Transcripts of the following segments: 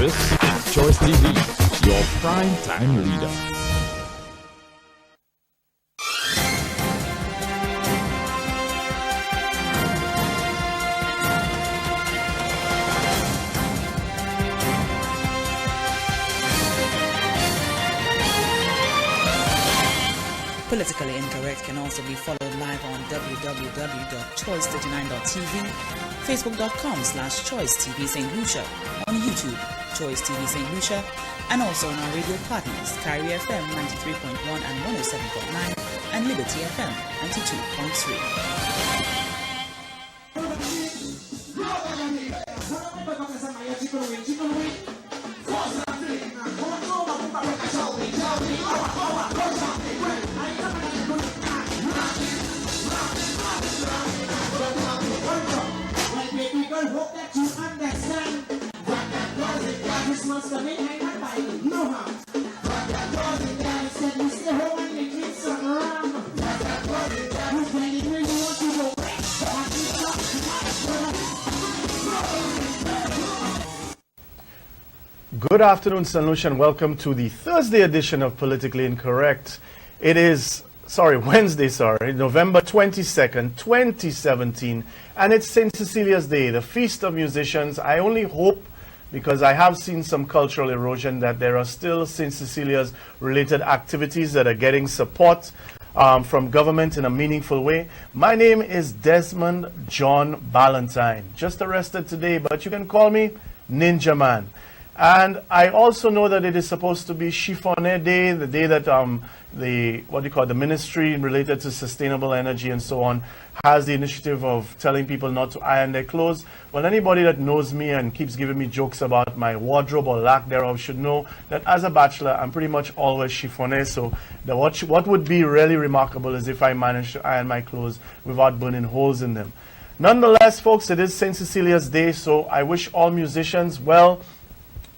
This is Choice TV, your prime time leader. Politically Incorrect can also be followed live on www.choice39.tv, facebook.com/choicetv St. Lucia, on YouTube, Choice TV St. Lucia, and also on our radio partners, Carry FM 93.1 and 107.9, and Liberty FM 92.3. Hope that you understand what that does it that this must have been hanging by no how. What that does it that is said you stay home and you keep some rum. What that does it that you can even you want to go back. Good afternoon, St. Lucia, and welcome to the Thursday edition of Politically Incorrect. It is Wednesday, November 22nd, 2017, and it's St. Cecilia's Day, the Feast of Musicians. I only hope, because I have seen some cultural erosion, that there are still St. Cecilia's related activities that are getting support from government in a meaningful way. My name is Desmond John Ballantyne, just arrested today, but you can call me Ninja Man. And I also know that it is supposed to be Chiffonnet Day, the day that the ministry related to sustainable energy and so on has the initiative of telling people not to iron their clothes. Well, anybody that knows me and keeps giving me jokes about my wardrobe or lack thereof should know that as a bachelor, I'm pretty much always chiffonné. So what would be really remarkable is if I managed to iron my clothes without burning holes in them. Nonetheless, folks, it is St. Cecilia's Day, so I wish all musicians well.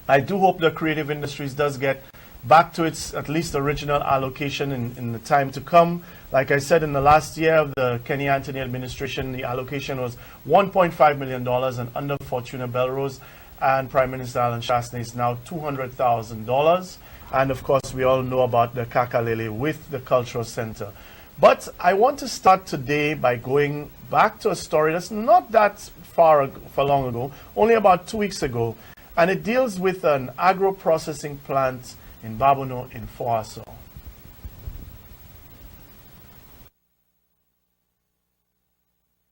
I do hope the creative industries does get back to its at least original allocation in the time to come. Like I said, in the last year of the Kenny Anthony administration, the allocation was $1.5 million, and under Fortuna Belrose and Prime Minister Alan Shastney is now $200,000. And of course, we all know about the Kakalele with the Cultural Center. But I want to start today by going back to a story that's not that far long ago, only about 2 weeks ago. And it deals with an agro-processing plant in Babonneau in Foaso.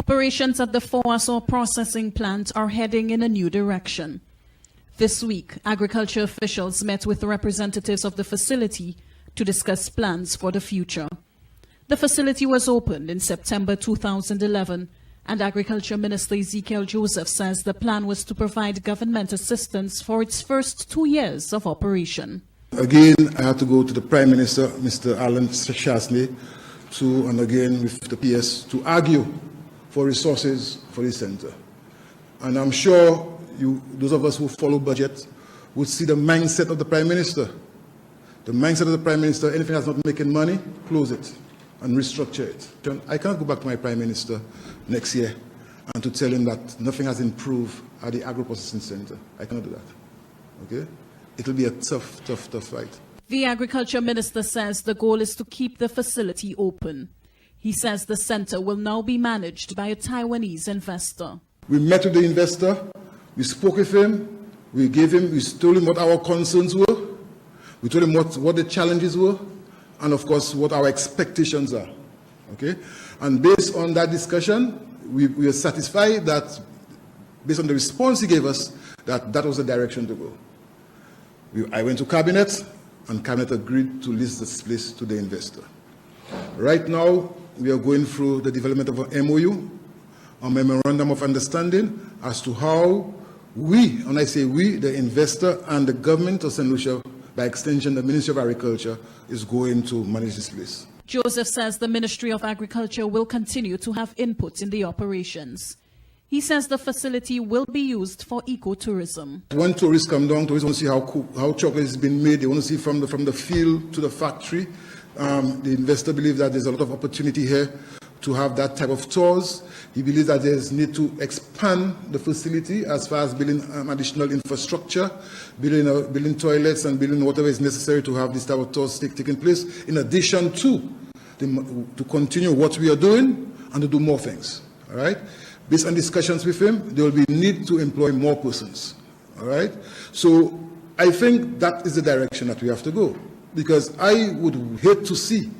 Operations at the Foaso processing plant are heading in a new direction. This week, agriculture officials met with representatives of the facility to discuss plans for the future. The facility was opened in September 2011, and Agriculture Minister Ezekiel Joseph says the plan was to provide government assistance for its first 2 years of operation. Again, I had to go to the Prime Minister, Mr. Alan Shastney, and again with the PS, to argue for resources for this center. And I'm sure those of us who follow budget, would see the mindset of the Prime Minister. The mindset of the Prime Minister, anything that's not making money, close it and restructure it. I cannot go back to my Prime Minister next year and to tell him that nothing has improved at the agro-processing center. I cannot do that. Okay? It will be a tough fight. The Agriculture Minister says the goal is to keep the facility open. He says the center will now be managed by a Taiwanese investor. We met with the investor, we spoke with him, we told him what our concerns were, we told him what the challenges were, and of course what our expectations are. Okay? And based on that discussion, we are satisfied that, based on the response he gave us, that was the direction to go. I went to Cabinet, and Cabinet agreed to lease this place to the investor. Right now, we are going through the development of an MOU, a Memorandum of Understanding, as to how we, and I say we, the investor and the government of St. Lucia, by extension the Ministry of Agriculture, is going to manage this place. Joseph says the Ministry of Agriculture will continue to have input in the operations. He says the facility will be used for ecotourism. When tourists come down, tourists want to see how chocolate has been made. They want to see from the field to the factory. The investor believes that there's a lot of opportunity here to have that type of tours. He believes that there's need to expand the facility as far as building additional infrastructure, building toilets and building whatever is necessary to have this type of tours taking place, in addition to continue what we are doing and to do more things. All right? Based on discussions with him, there will be need to employ more persons. All right? So I think that is the direction that we have to go, because I would hate to see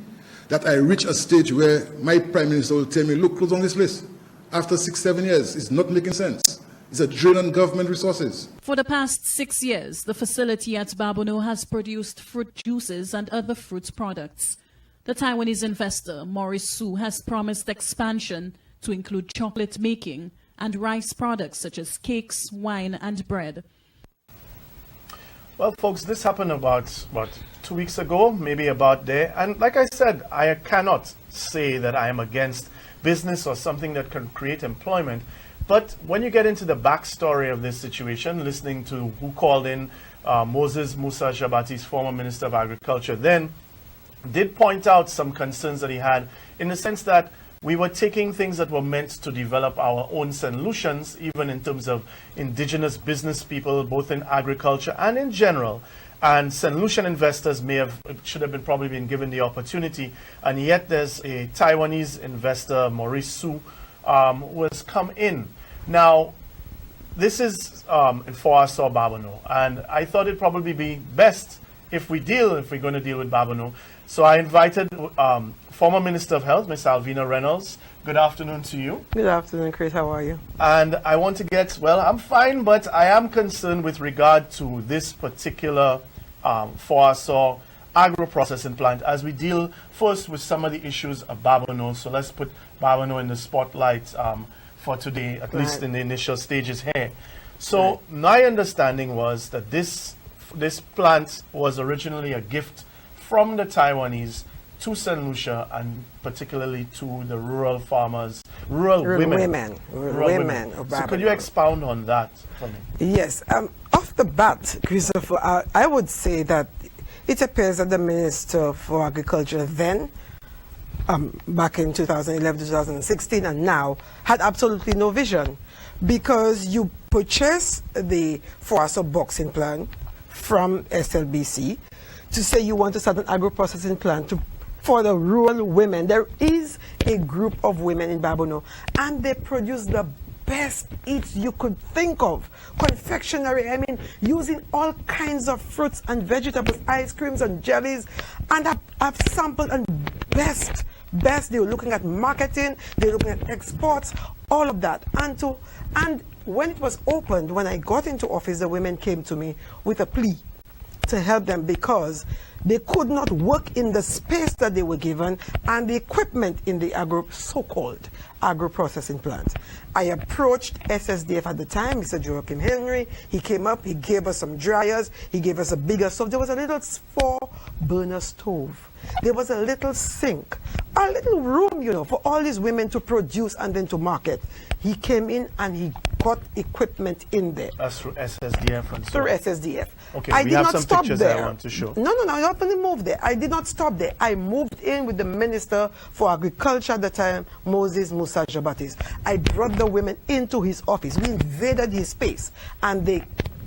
that I reach a stage where my Prime Minister will tell me, look, close on this list. After 6-7 years, it's not making sense. It's a drain on government resources. For the past 6 years, the facility at Babonneau has produced fruit juices and other fruit products. The Taiwanese investor, Maurice Su, has promised expansion to include chocolate making and rice products such as cakes, wine, and bread. Well, folks, this happened about, 2 weeks ago, maybe about there. And like I said, I cannot say that I am against business or something that can create employment. But when you get into the backstory of this situation, listening to who called in Moses Musa Jabati's former Minister of Agriculture, then did point out some concerns that he had, in the sense that we were taking things that were meant to develop our own solutions, even in terms of indigenous business people, both in agriculture and in general. And solution investors should have probably been given the opportunity. And yet there's a Taiwanese investor, Maurice Su, who has come in. Now, this is for us or Babonneau. And I thought it'd probably be best if we're going to deal with Babonneau. So I invited former Minister of Health, Ms. Alvina Reynolds. Good afternoon to you. Good afternoon, Chris. How are you? And I want to get, well, I'm fine, but I am concerned with regard to this particular Foasaw agro-processing plant, as we deal first with some of the issues of Babonneau. So let's put Babonneau in the spotlight for today, at least in the initial stages here. So my understanding was that this plant was originally a gift from the Taiwanese to St. Lucia, and particularly to the rural farmers, rural women of Babonneau. So could you expound on that for me? Yes. Off the bat, Christopher, I would say that it appears that the Minister for Agriculture then, back in 2011, 2016, and now, had absolutely no vision, because you purchase the Foasaw boxing plant from SLBC to say you want to start an agro-processing plant for the rural women. There is a group of women in Babonneau, and they produce the best eats you could think of. Confectionery, I mean, using all kinds of fruits and vegetables, ice creams and jellies, and I've sampled and best. They were looking at marketing, they were looking at exports, all of that. And when it was opened, when I got into office, the women came to me with a plea to help them, because they could not work in the space that they were given and the equipment in the so-called agro-processing plant. I approached SSDF at the time, Mr. Joachim Henry. He came up, he gave us some dryers, he gave us a bigger stove. There was a little 4-burner stove. There was a little sink, a little room, you know, for all these women to produce and then to market. He came in and he got equipment in there. That's through SSDF and so Through SSDF. Okay, I we did have not some stop pictures there. I want to show. No, I don't want to move there. I did not stop there. I moved in with the Minister for Agriculture at the time, Moses Musa Jabatis. I brought the women into his office. We invaded his space, and they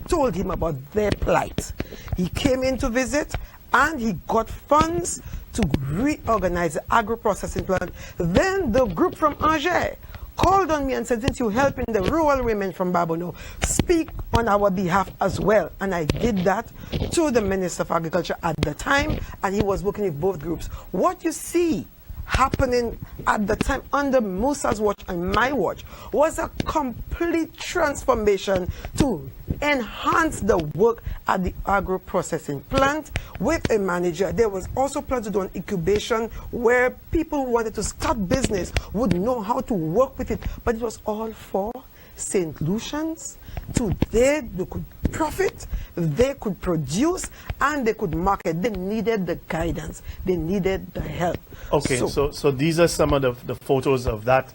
told him about their plight. He came in to visit, and he got funds to reorganize the agro-processing plant. Then the group from Angers called on me and said, since you're helping the rural women from Babonneau, speak on our behalf as well. And I did that to the Minister of Agriculture at the time, and he was working with both groups. What you see happening at the time under Musa's watch and my watch was a complete transformation to enhance the work at the agro-processing plant with a manager. There was also plans to do an incubation where people who wanted to start business would know how to work with it, but it was all for St. Lucians. Today they could profit, they could produce, and they could market. They needed the guidance, they needed the help. Okay, so these are some of the photos of that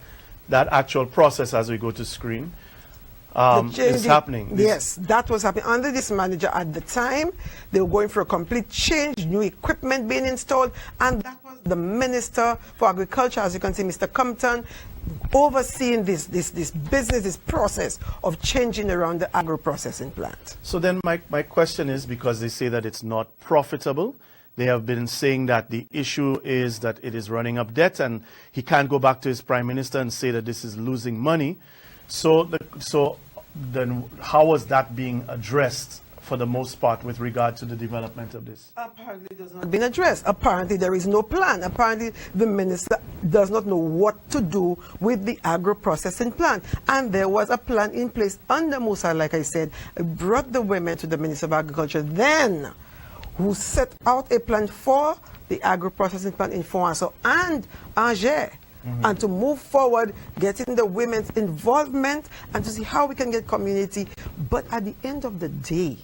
actual process as we go to screen. It's happening. Yes, that was happening under this manager at the time. They were going for a complete change, new equipment being installed, and that was the Minister for Agriculture, as you can see, Mr. Compton, overseeing this business, this process of changing around the agro-processing plant. So then my question is, because they say that it's not profitable, they have been saying that the issue is that it is running up debt and he can't go back to his prime minister and say that this is losing money. So then how was that being addressed for the most part with regard to the development of this? Apparently it has not been addressed. Apparently there is no plan. Apparently the minister does not know what to do with the agro-processing plant. And there was a plan in place under Musa, like I said. I brought the women to the Minister of Agriculture then, who set out a plan for the agro-processing plant in Fonso and Angers. And to move forward, getting the women's involvement and to see how we can get community. But at the end of the day,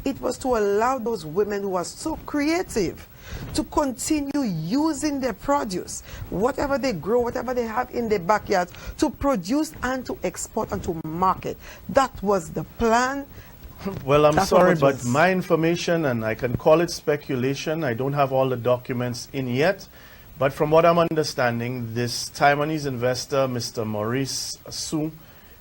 it was to allow those women who are so creative to continue using their produce, whatever they grow, whatever they have in their backyard, to produce and to export and to market. That was the plan. Well, I'm That's sorry, what it but was. my information, and I can call it speculation, I don't have all the documents in yet, but from what I'm understanding, this Taiwanese investor, Mr. Maurice Su,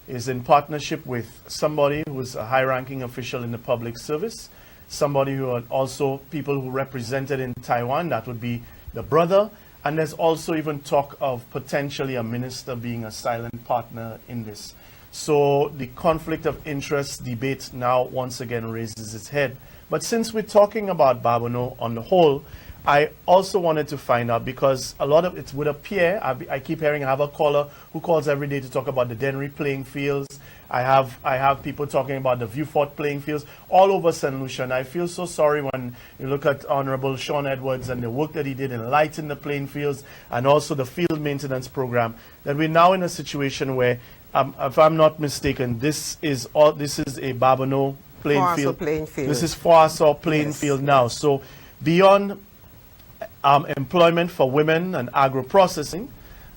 is in partnership with somebody who's a high-ranking official in the public service, somebody who are also people who represented in Taiwan, that would be the brother, and there's also even talk of potentially a minister being a silent partner in this. So the conflict of interest debate now once again raises its head. But since we're talking about Babonneau on the whole, I also wanted to find out, because a lot of it would appear, I keep hearing, I have a caller who calls every day to talk about the Dennery playing fields. I have people talking about the Vieux-Fort playing fields all over St. Lucia. And I feel so sorry when you look at Honorable Sean Edwards and the work that he did in lighting the playing fields and also the field maintenance program, that we're now in a situation where, if I'm not mistaken, this is a Babonneau playing field. This is Foasaw playing field now. So beyond employment for women and agro-processing,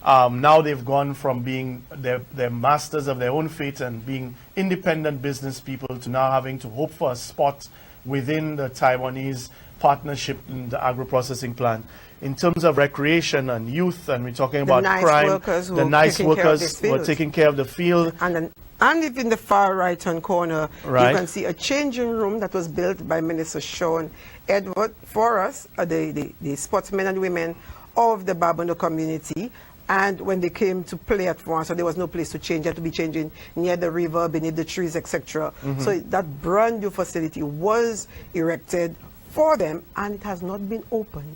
now they've gone from being they're masters of their own fate and being independent business people to now having to hope for a spot within the Taiwanese partnership in the agro-processing plant. In terms of recreation and youth, and we're talking about crime, the nice workers who are taking care of the field. And if in the far right-hand corner, right, you can see a changing room that was built by Minister Sean Edward for us, the sportsmen and women of the Babonneau community. And when they came to play at France, so there was no place to change. They had to be changing near the river, beneath the trees, etc. So that brand new facility was erected for them, and it has not been opened.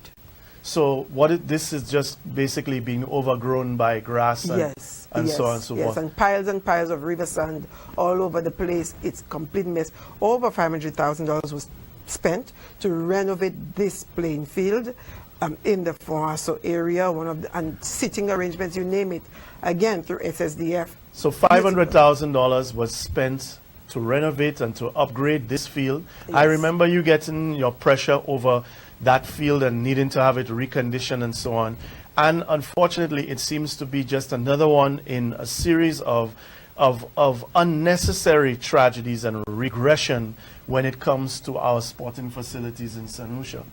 So this is just basically being overgrown by grass and, so on and so forth. And piles of river sand all over the place. It's a complete mess. Over $500,000 was spent to renovate this playing field in the Fonso area, and sitting arrangements, you name it, again through SSDF. So $500,000 was spent to renovate and to upgrade this field. Yes. I remember you getting your pressure over that field and needing to have it reconditioned and so on. And unfortunately, it seems to be just another one in a series of unnecessary tragedies and regression when it comes to our sporting facilities in St. Lucia.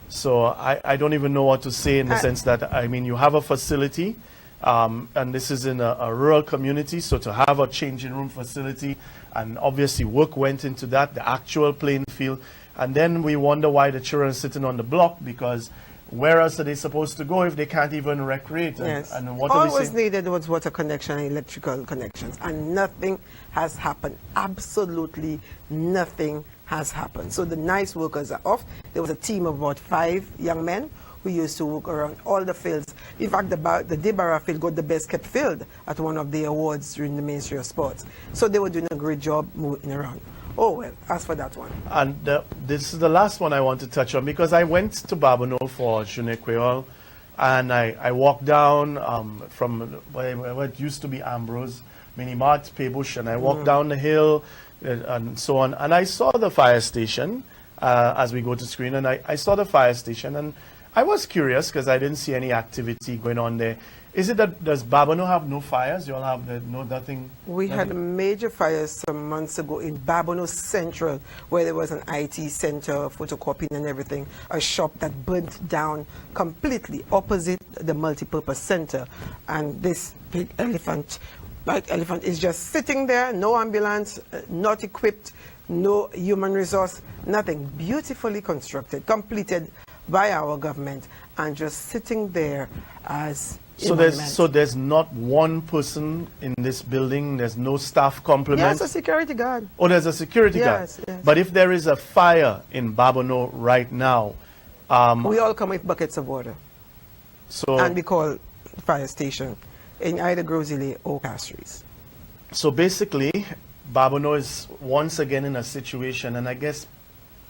So I don't even know what to say in the sense that, I mean, you have a facility, and this is in a rural community, so to have a changing room facility, and obviously work went into that, the actual playing field, and then we wonder why the children are sitting on the block, because where else are they supposed to go if they can't even recreate? And what all was needed was water connection and electrical connections, and nothing has happened. Absolutely nothing has happened. So the nice workers are off. There was a team of about 5 young men who used to work around all the fields. In fact, the Debarra field got the best kept field at one of the awards during the Ministry of Sports. So they were doing a great job moving around. Oh, well, as for that one. And this is the last one I want to touch on, because I went to Babonneau for Journée Creole, and I walked down from what used to be Ambrose, Minimart, Paybush, and I walked down the hill and so on, and I saw the fire station as we go to screen, and I saw the fire station, and I was curious because I didn't see any activity going on there. Is it that does Babonneau have no fires? You all have nothing? We had major fires some months ago in Babonneau Central, where there was an IT center, photocopying and everything, a shop that burnt down completely opposite the multipurpose center. And this big elephant, white elephant, is just sitting there, no ambulance, not equipped, no human resource, nothing. Beautifully constructed, completed by our government, and just sitting there as so there's not one person in this building. There's no staff complement. Yes, a security guard. Oh, there's a security guard. Yes. But if there is a fire in Babonneau right now, we all come with buckets of water. So and we call the fire station in either Grosile or Castries. So basically, Babonneau is once again in a situation, and I guess,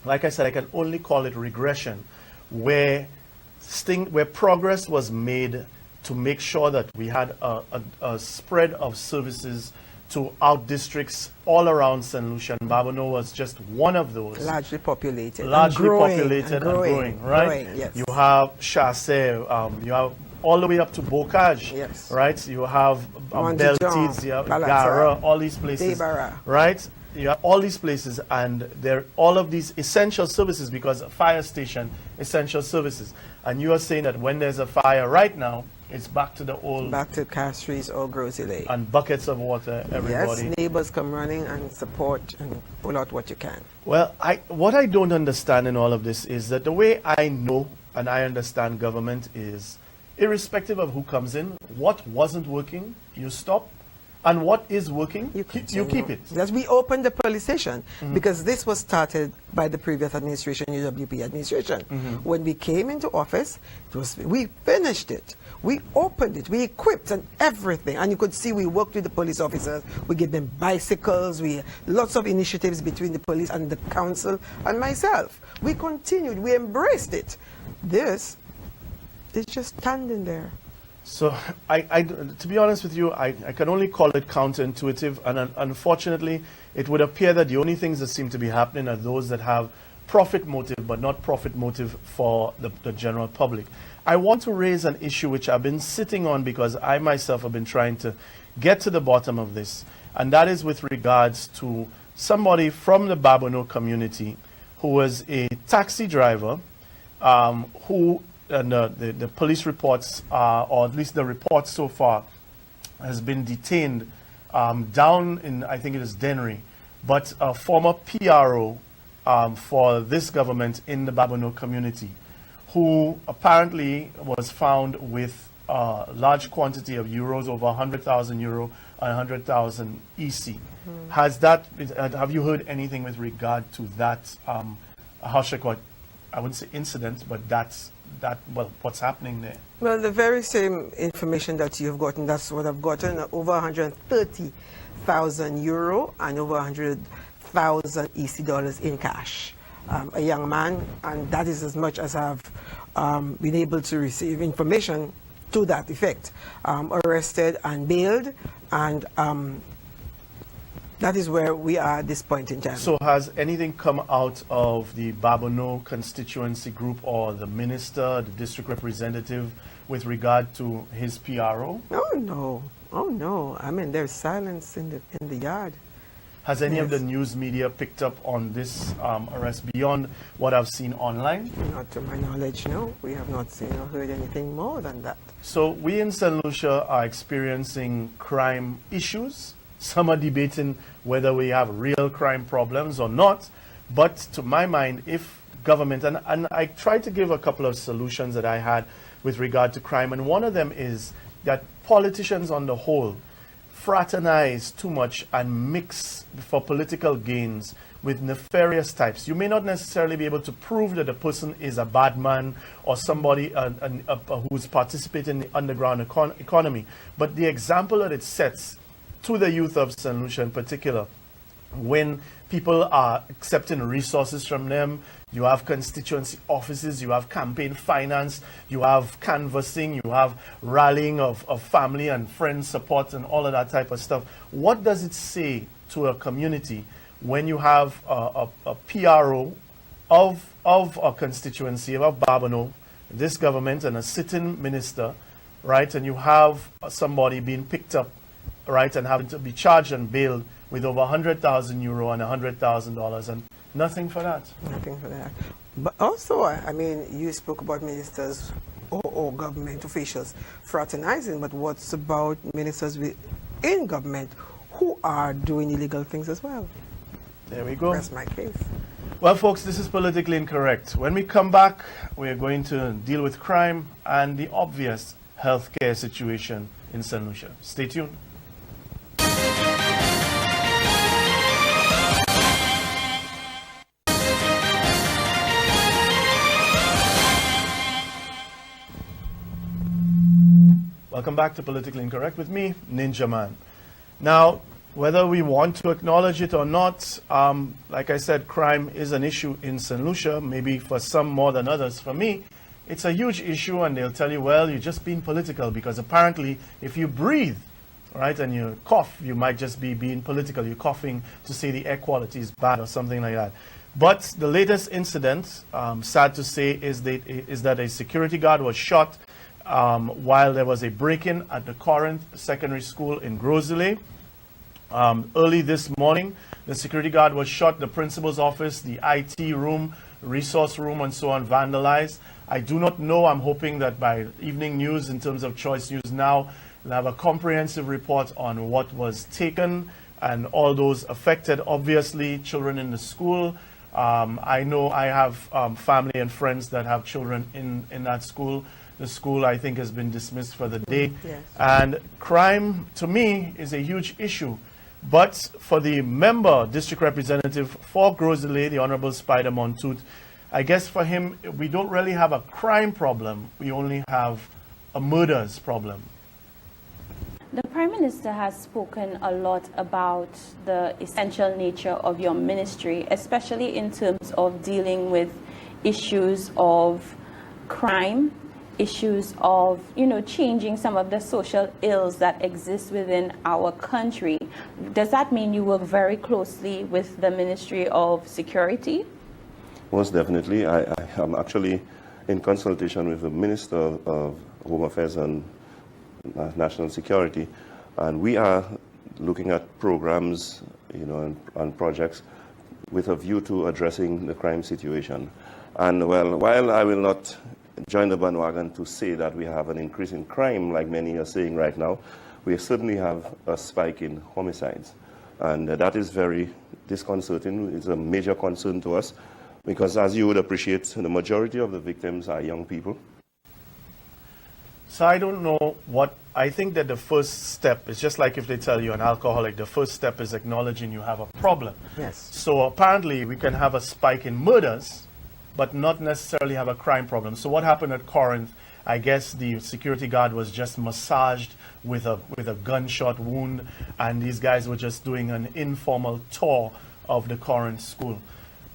like I said, I can only call it regression, where progress was made to make sure that we had a spread of services to out districts all around St. Lucia. And Babonneau was just one of those. Largely populated. Largely growing, populated and growing, right? Growing, yes. You have Chasse, you have all the way up to Bocage, yes. right? You have Beltides, you have Gara, all these places, Debara. right? You have all these places, and they're all of these essential services, because a fire station, essential services. And you are saying that when there's a fire right now, it's back to the old... Back to Castries or Grosile. And buckets of water, everybody. Yes, neighbors come running and support and pull out what you can. Well, what I don't understand in all of this is that the way I know and I understand government is, irrespective of who comes in, what wasn't working, you stop. And what is working, you keep it. Yes, we opened the police station because this was started by the previous administration, UWP administration. When we came into office, we finished it. We opened it. We equipped and everything. And you could see we worked with the police officers. We gave them bicycles. Lots of initiatives between the police and the council and myself. We continued. We embraced it. This is just standing there. So, to be honest with you, I can only call it counterintuitive, and unfortunately, it would appear that the only things that seem to be happening are those that have profit motive, but not profit motive for the general public. I want to raise an issue which I've been sitting on because I myself have been trying to get to the bottom of this, and that is with regards to somebody from the Babonneau community who was a taxi driver who... And the police reports, or at least the report so far, has been detained down in, I think it is Dennery, but a former PRO for this government in the Babonneau community, who apparently was found with a large quantity of euros, over 100,000 euro and 100,000 EC. Have you heard anything with regard to that, how should I call it? I wouldn't say incident, but what's happening there? Well, the very same information that you've gotten, that's what I've gotten, over 130,000 euro and over 100,000 EC dollars in cash. A young man, and that is as much as I've been able to receive information to that effect. Arrested and bailed, and that is where we are at this point in time. So has anything come out of the Babonneau constituency group or the minister, the district representative, with regard to his PRO? Oh, no. Oh, no. I mean, there's silence in the yard. Has any of the news media picked up on this arrest beyond what I've seen online? Not to my knowledge, no. We have not seen or heard anything more than that. So we in St. Lucia are experiencing crime issues. Some are debating whether we have real crime problems or not. But to my mind, if government, and I tried to give a couple of solutions that I had with regard to crime, and one of them is that politicians on the whole fraternize too much and mix for political gains with nefarious types. You may not necessarily be able to prove that a person is a bad man or somebody who's participating in the underground economy, but the example that it sets to the youth of St. Lucia in particular, when people are accepting resources from them, you have constituency offices, you have campaign finance, you have canvassing, you have rallying of family and friends support and all of that type of stuff. What does it say to a community when you have a PRO of a constituency of Babonneau, this government, and a sitting minister right, and you have somebody being picked up, right, and having to be charged and bailed with over 100,000 euro and $100,000 and nothing for that. Nothing for that. But also, I mean, you spoke about ministers or government officials fraternizing, but what's about ministers in government who are doing illegal things as well? There we go. That's my case. Well, folks, this is Politically Incorrect. When we come back, we're going to deal with crime and the obvious healthcare situation in St. Lucia. Stay tuned. Welcome back to Politically Incorrect with me, Ninja Man. Now, whether we want to acknowledge it or not, like I said, crime is an issue in St. Lucia, maybe for some more than others. For me, it's a huge issue, and they'll tell you, well, you're just being political, because apparently if you breathe, right, and you cough, you might just be being political. You're coughing to say the air quality is bad or something like that. But the latest incident, sad to say, is that a security guard was shot while there was a break-in at the Corinth Secondary School in Grosley. Early this morning, the security guard was shot, the principal's office, the IT room, resource room, and so on, vandalized. I do not know. I'm hoping that by evening news, in terms of Choice News Now, we'll have a comprehensive report on what was taken and all those affected. Obviously, children in the school. I know I have family and friends that have children in that school. The school, I think, has been dismissed for the day. Yes. And crime, to me, is a huge issue. But for the member, district representative for Grosley, the Honorable Spider Montoot, I guess for him, we don't really have a crime problem. We only have a murders problem. The Prime Minister has spoken a lot about the essential nature of your ministry, especially in terms of dealing with issues of crime, issues of, changing some of the social ills that exist within our country. Does that mean you work very closely with the Ministry of Security? Most definitely. I am actually in consultation with the Minister of Home Affairs and National Security, and we are looking at programs, and projects with a view to addressing the crime situation. And well, while I will not join the bandwagon to say that we have an increase in crime like many are saying right now, we certainly have a spike in homicides. And that is very disconcerting. It's a major concern to us because, as you would appreciate, the majority of the victims are young people. So I don't know what, I think that the first step is just like if they tell you an alcoholic, the first step is acknowledging you have a problem. Yes. So apparently we can have a spike in murders, but not necessarily have a crime problem. So what happened at Corinth, I guess the security guard was just massaged with a gunshot wound, and these guys were just doing an informal tour of the Corinth school.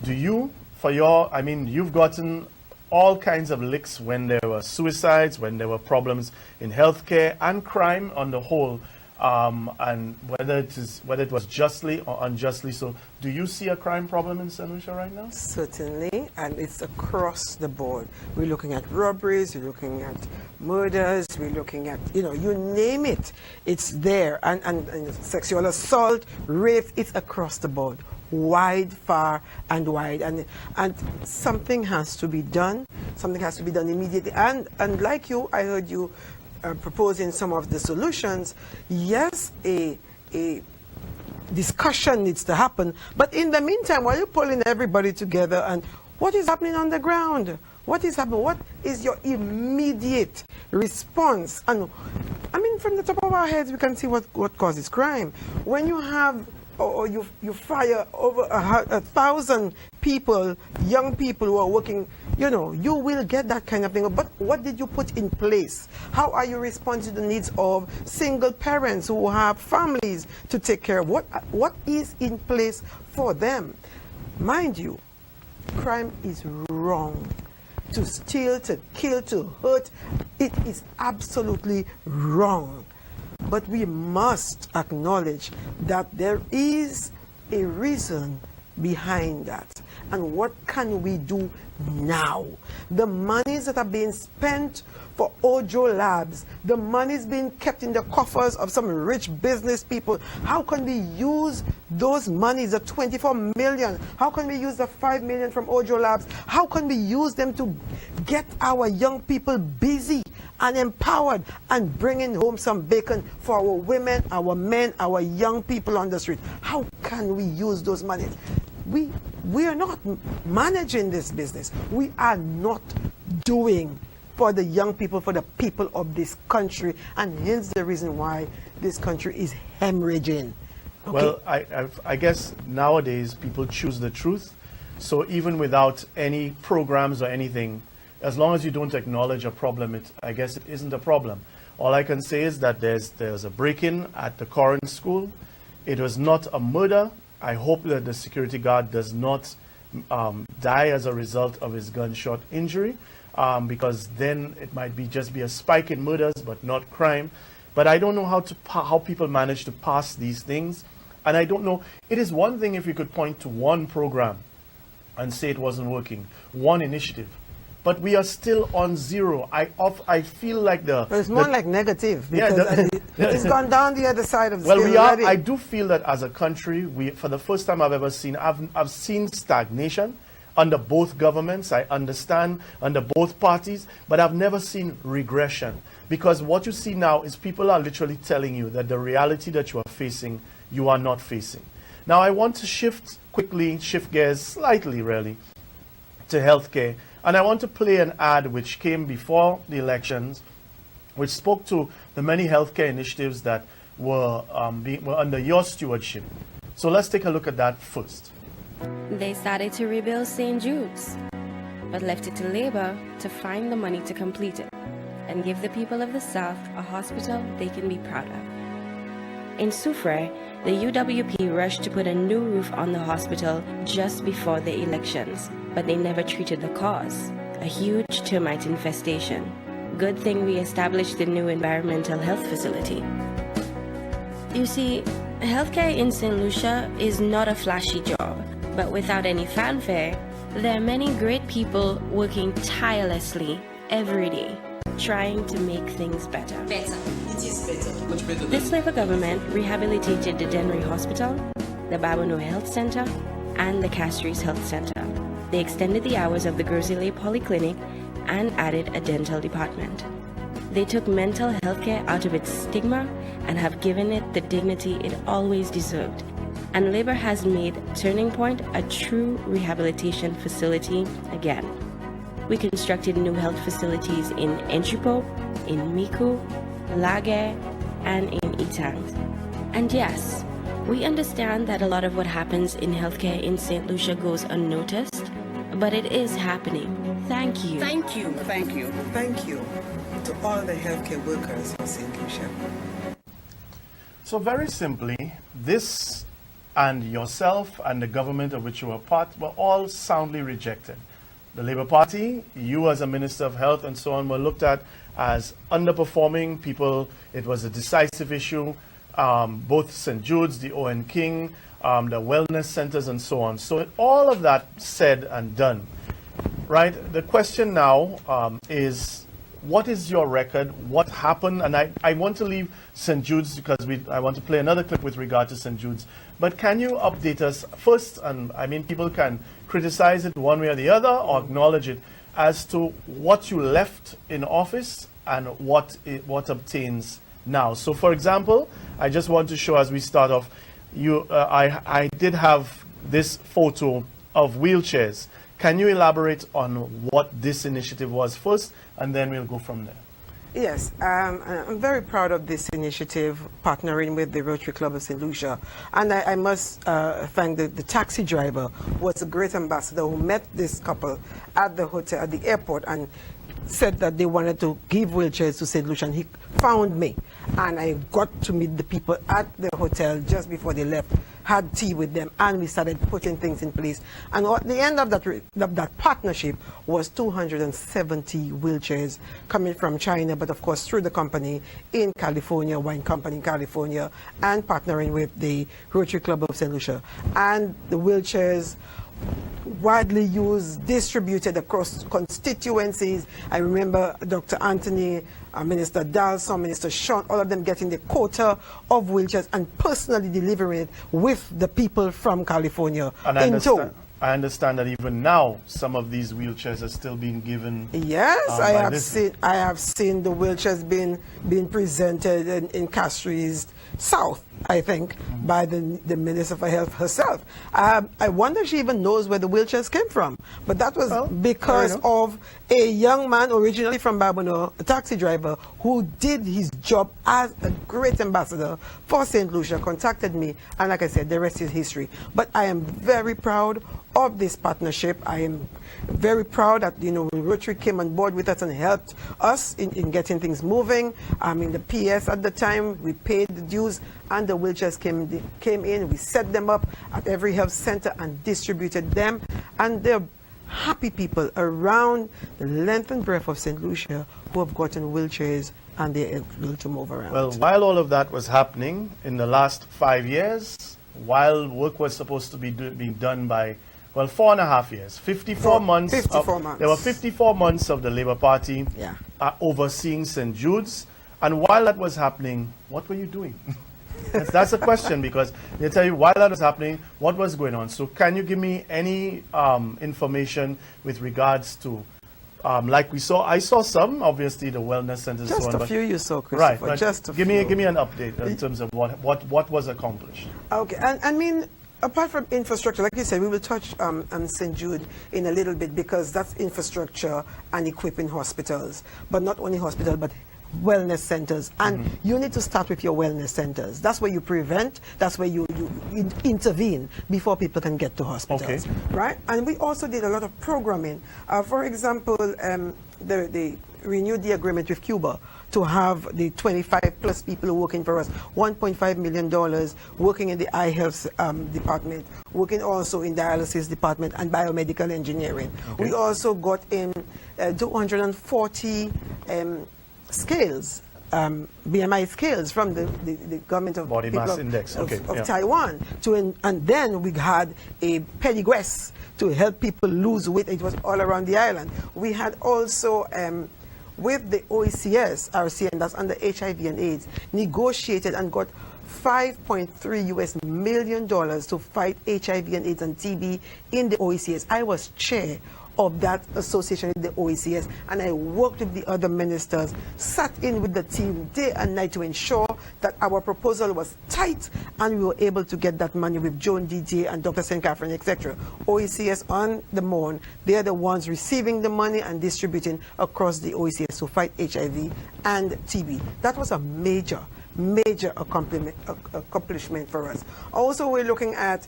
Do you, you've gotten all kinds of licks when there were suicides, when there were problems in healthcare and crime on the whole, and whether it was justly or unjustly. So do you see a crime problem in St. Lucia right now? Certainly, and it's across the board. We're looking at robberies, we're looking at murders, we're looking at, you name it, it's there. And sexual assault, rape, it's across the board. Wide, far, and wide. And something has to be done. Something has to be done immediately. And like you, I heard you proposing some of the solutions. Yes, a discussion needs to happen, but in the meantime, while you're pulling everybody together, and what is happening on the ground? What is happening? What is your immediate response? And from the top of our heads, we can see what causes crime. When you have or you fire over 1,000 people, young people who are working, you will get that kind of thing. But what did you put in place? How are you responding to the needs of single parents who have families to take care of? What is in place for them? Mind you, crime is wrong. To steal, to kill, to hurt, it is absolutely wrong. But we must acknowledge that there is a reason behind that? And what can we do now? The monies that are being spent for Ojo Labs, the monies being kept in the coffers of some rich business people, how can we use those monies, the 24 million? How can we use the 5 million from Ojo Labs? How can we use them to get our young people busy and empowered and bringing home some bacon for our women, our men, our young people on the street? How can we use those monies? We are not managing this business. We are not doing for the young people, for the people of this country, and hence the reason why this country is hemorrhaging. Okay? Well, I guess nowadays people choose the truth. So even without any programs or anything, as long as you don't acknowledge a problem, I guess it isn't a problem. All I can say is that there's a break-in at the Corin School. It was not a murder. I hope that the security guard does not die as a result of his gunshot injury, because then it might just be a spike in murders, but not crime. But I don't know how people manage to pass these things. And I don't know, it is one thing if you could point to one program and say it wasn't working, one initiative. But we are still on zero. I feel like it's more like negative, because it's gone down the other side of the scale. Well, I do feel that as a country, for the first time I've ever seen, I've seen stagnation under both governments. I understand under both parties, but I've never seen regression. Because what you see now is people are literally telling you that the reality that you are facing, you are not facing. Now I want to shift gears slightly really, to healthcare. And I want to play an ad which came before the elections, which spoke to the many healthcare initiatives that were under your stewardship. So let's take a look at that first. They started to rebuild St. Jude's, but left it to Labour to find the money to complete it and give the people of the South a hospital they can be proud of. In Soufrière, the UWP rushed to put a new roof on the hospital just before the elections, but they never treated the cause, a huge termite infestation. Good thing we established the new environmental health facility. You see, healthcare in St. Lucia is not a flashy job, but without any fanfare, there are many great people working tirelessly every day, trying to make things better. Better. It is better. Much better. This Labour government rehabilitated the Dennery Hospital, the Babonneau Health Centre, and the Castries Health Centre. They extended the hours of the Grosley Polyclinic and added a dental department. They took mental health care out of its stigma and have given it the dignity it always deserved. And Labour has made Turning Point a true rehabilitation facility again. We constructed new health facilities in Entrepot, in Micoud, Laguerre, and in Etangs. And yes, we understand that a lot of what happens in healthcare in St. Lucia goes unnoticed, but it is happening. Thank you. Thank you. Thank you. Thank you to all the healthcare workers of St. Lucia. So very simply, this and yourself and the government of which you were part were all soundly rejected. The Labour Party, you as a Minister of Health and so on, were looked at as underperforming people. It was a decisive issue. Both St. Jude's, the Owen King, the wellness centers and so on. So all of that said and done, right? The question now is, what is your record? What happened? And I want to leave St. Jude's because I want to play another clip with regard to St. Jude's. But can you update us first? And I mean, people can criticize it one way or the other or acknowledge it as to what you left in office and what obtains now. So, for example, I just want to show as we start off, I did have this photo of wheelchairs. Can you elaborate on what this initiative was first, and then we'll go from there? Yes, I'm very proud of this initiative, partnering with the Rotary Club of St. Lucia. And I must thank the taxi driver, who was a great ambassador, who met this couple at the hotel, at the airport, and said that they wanted to give wheelchairs to St. Lucia. And he found me, and I got to meet the people at the hotel just before they left. had tea with them, and we started putting things in place. And at the end of that partnership was 270 wheelchairs coming from China, but of course through the company in California, wine company in California, and partnering with the Rotary Club of St. Lucia. And the wheelchairs widely used, distributed across constituencies. I remember Dr. Anthony, Minister Dalson, Minister Sean, all of them getting the quota of wheelchairs and personally delivering it with the people from California in tow. I understand that even now some of these wheelchairs are still being given. Yes, I have seen the wheelchairs being presented in Castries South, I think, by the Minister for Health herself. I wonder if she even knows where the wheelchairs came from. But that was because of a young man originally from Babonneau, a taxi driver, who did his job as a great ambassador for St. Lucia, contacted me, and like I said, the rest is history. But I am very proud of this partnership. I am very proud that, Rotary came on board with us and helped us in getting things moving. In the PS at the time, we paid the dues, and the wheelchairs came in. We set them up at every health center and distributed them. And they're happy people around the length and breadth of St. Lucia who have gotten wheelchairs and they're able to move around. Well, while all of that was happening in the last 5 years, while work was supposed to be being done by 4.5 years, 54 months. 54 months. There were 54 months of the Labour Party overseeing St. Jude's. And while that was happening, what were you doing? That's a question, because they tell you while that was happening, what was going on. So can you give me any information with regards to, like I saw some, obviously the wellness centers. Just and so on, a few you saw, Christopher. Right, just a give few. me an update in terms of what was accomplished. Okay, and I mean, apart from infrastructure, like you said, we will touch on St. Jude in a little bit, because that's infrastructure and equipping hospitals, but not only hospitals, but wellness centers. And you need to start with your wellness centers. That's where you prevent, that's where you intervene before people can get to hospitals, right? And we also did a lot of programming. For example, they renewed the agreement with Cuba to have the 25 plus people working for us, $1.5 million working in the eye health department, working also in dialysis department and biomedical engineering. We also got in 240 scales, BMI scales from the government of Body Mass Index of Taiwan. And then we had a pedigress to help people lose weight. It was all around the island. We had also with the OECS, RCN, that's under HIV and AIDS, negotiated and got $5.3 million to fight HIV and AIDS and TB in the OECS. I was chair of that association with the OECS, and I worked with the other ministers, sat in with the team day and night to ensure that our proposal was tight and we were able to get that money with Joan DTA and Dr. St. Catherine, etc. OECS on the moon, they're the ones receiving the money and distributing across the OECS to fight HIV and TB. That was a major accomplishment for us. Also, we're looking at,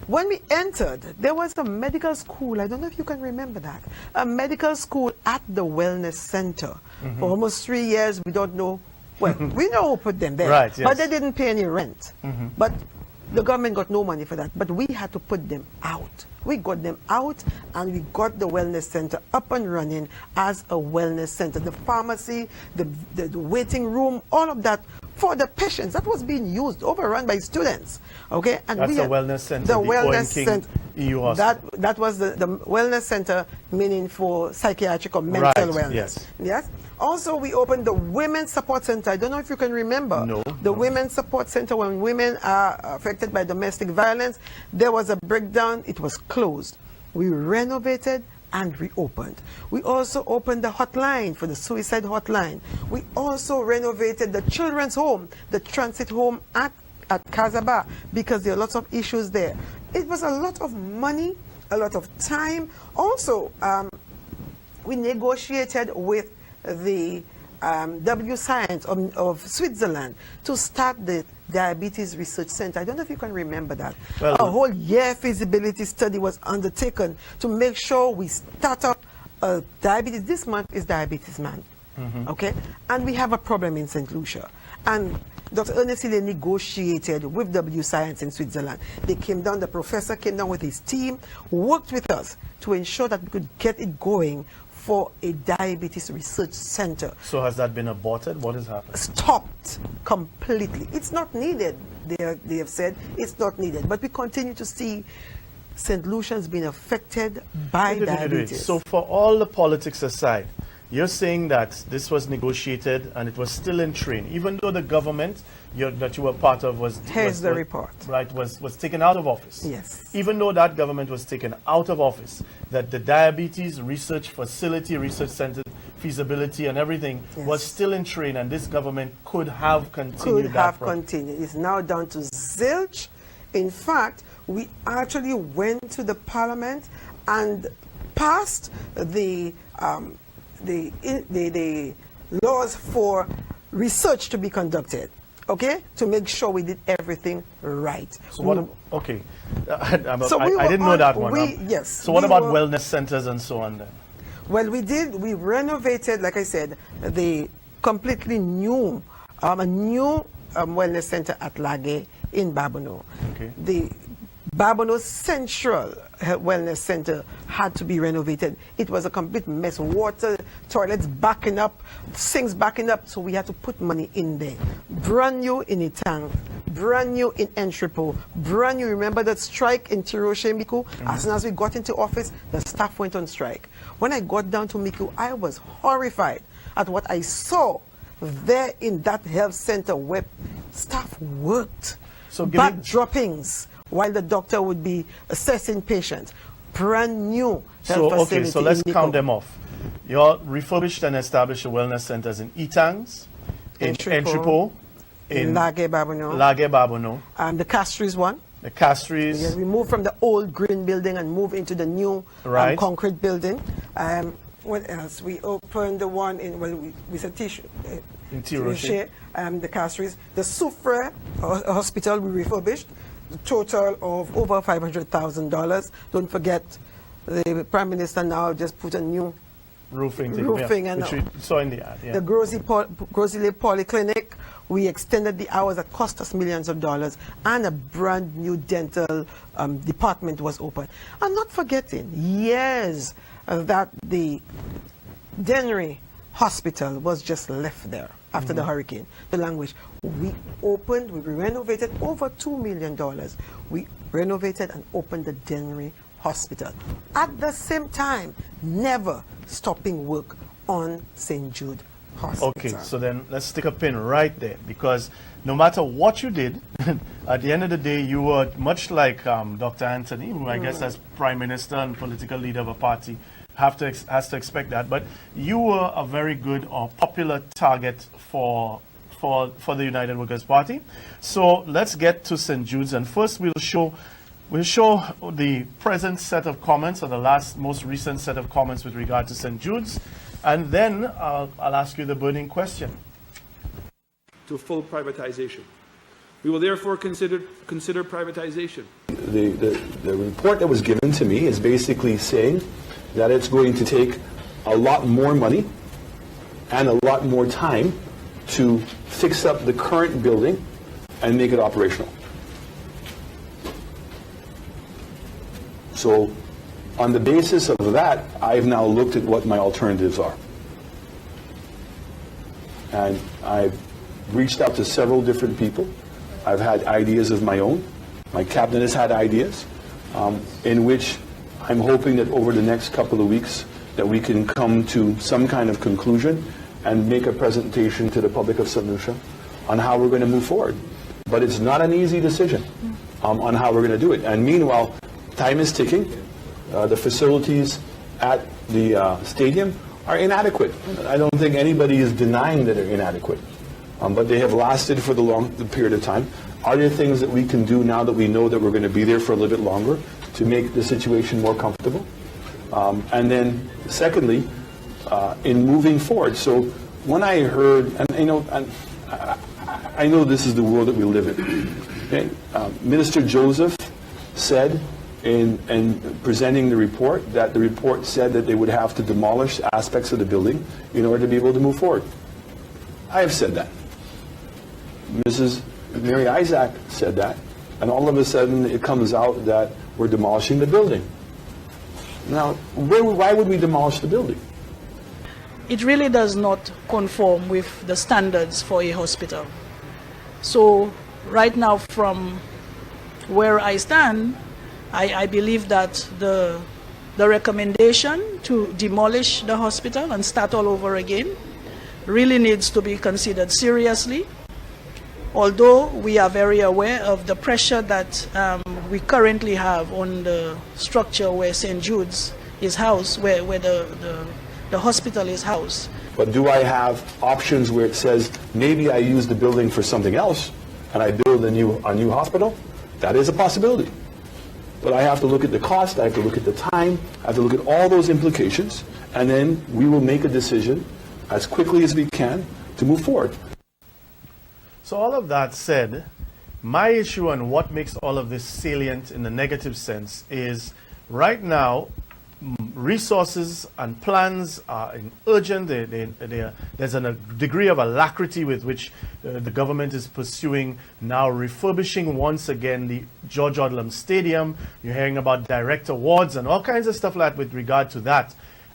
when we entered, there was a medical school. I don't know if you can remember that. A medical school at the wellness center. For almost 3 years, we don't know. Well, we know who put them there. Right, yes. But they didn't pay any rent. But the government got no money for that. But we had to put them out. We got them out, and we got the wellness center up and running as a wellness center. The pharmacy, the waiting room, all of that for the patients. That was being used, overrun by students. Okay, and that's the wellness center. The wellness center. EU hospital. That was the wellness center, meaning for psychiatric or mental wellness. Yes. Also, we opened the Women's Support Center. I don't know if you can remember. No. The Women's Support Center, when women are affected by domestic violence, there was a breakdown. It was closed. We renovated and reopened. We also opened the hotline for the suicide hotline. We also renovated the children's home, the transit home at Kazaba, because there are lots of issues there. It was a lot of money, a lot of time. Also, we negotiated with the W Science of Switzerland to start the Diabetes Research Center. I don't know if you can remember that. Well, a whole year feasibility study was undertaken to make sure we start up diabetes. This month is Diabetes Month. Okay? And we have a problem in St. Lucia. And Dr. Ernest Hillier negotiated with W Science in Switzerland. They came down, the professor came down with his team, worked with us to ensure that we could get it going for a diabetes research center. So has that been aborted? What has happened? Stopped completely. It's not needed. They have said it's not needed. But we continue to see St. Lucians being affected by diabetes. So for all the politics aside, you're saying that this was negotiated and it was still in train, even though the government that you were part of was taken out of office. Yes. Even though that government was taken out of office, that the diabetes research facility, research center, feasibility and everything was still in train, and this government could have continued continued. It's now down to zilch. In fact, we actually went to the parliament and passed the laws for research to be conducted, okay, to make sure we did everything right. So what? Okay, I didn't know that one. Yes. So what about wellness centers and so on then? Well, we renovated, like I said, the completely new, wellness center at Lage in Babonneau. Okay. The Babonneau Central Wellness Center had to be renovated. It was a complete mess. Water, toilets backing up, sinks backing up, so we had to put money in there. Brand new in Itang, brand new in Entrepot, brand new. Remember that strike in Tiroshe, Miku? As soon as we got into office, the staff went on strike. When I got down to Miku, I was horrified at what I saw there in that health center where staff worked. So back droppings while the doctor would be assessing patients. Brand new health facility. Okay, so let's count them off. You refurbished and established wellness centers in Itangs, in Entrepot, in Lage Babonneau. And the Castries one. The Castries. Yes, we moved from the old green building and moved into the new concrete building. What else? We opened the one in, we said in Tiroshe. The Castries. The Soufre Hospital we refurbished. The total of over $500,000. Don't forget, the Prime Minister now just put a new roofing and which we saw in the ad. Yeah. The Grosile Polyclinic, we extended the hours that cost us millions of dollars, and a brand new dental department was opened. I'm not forgetting years that the Dennery Hospital was just left there after the hurricane, the language. We opened, we renovated over $2 million. We renovated and opened the Dennery Hospital. At the same time, never stopping work on St. Jude Hospital. Okay, so then let's stick a pin right there, because no matter what you did, at the end of the day, you were much like Dr. Anthony, who I guess as Prime Minister and political leader of a party has to expect that, but you were a very good or popular target for the United Workers' Party. So let's get to St. Jude's, and first we'll show the present set of comments, or the most recent set of comments with regard to St. Jude's, and then I'll ask you the burning question. To full privatization. We will therefore consider privatization. The report that was given to me is basically saying that it's going to take a lot more money and a lot more time to fix up the current building and make it operational. So on the basis of that, I've now looked at what my alternatives are. And I've reached out to several different people. I've had ideas of my own. My cabinet has had ideas in which I'm hoping that over the next couple of weeks that we can come to some kind of conclusion and make a presentation to the public of St. Lucia on how we're going to move forward. But it's not an easy decision on how we're going to do it. And meanwhile, time is ticking. The facilities at the stadium are inadequate. I don't think anybody is denying that they're inadequate. But they have lasted for the period of time. Are there things that we can do now that we know that we're going to be there for a little bit longer to make the situation more comfortable? And then secondly, in moving forward. So when I heard, and I know this is the world that we live in. Okay? Minister Joseph said in presenting the report that the report said that they would have to demolish aspects of the building in order to be able to move forward. I have said that. Mrs. Mary Isaac said that, and all of a sudden it comes out that we're demolishing the building. Now, why would we demolish the building? It really does not conform with the standards for a hospital. So right now, from where I stand, I believe that the recommendation to demolish the hospital and start all over again really needs to be considered seriously. Although we are very aware of the pressure that we currently have on the structure where St. Jude's is housed, where the hospital is housed. But do I have options where it says maybe I use the building for something else and I build a new hospital? That is a possibility. But I have to look at the cost, I have to look at the time, I have to look at all those implications, and then we will make a decision as quickly as we can to move forward. So all of that said, my issue and what makes all of this salient in the negative sense is right now resources and plans are urgent. There's a degree of alacrity with which the government is pursuing now refurbishing once again the George Odlum Stadium. You're hearing about direct awards and all kinds of stuff like that with regard to that.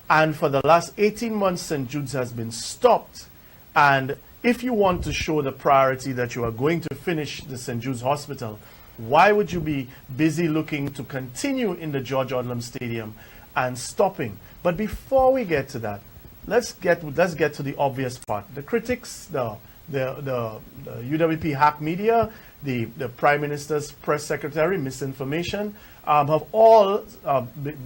And for the last 18 months, St. Jude's has been stopped. And if you want to show the priority that you are going to finish the St. Jude's Hospital, why would you be busy looking to continue in the George Odlum Stadium and stopping? But before we get to that, let's get to the obvious part. The critics, the UWP hack media, the Prime Minister's press secretary, misinformation, have all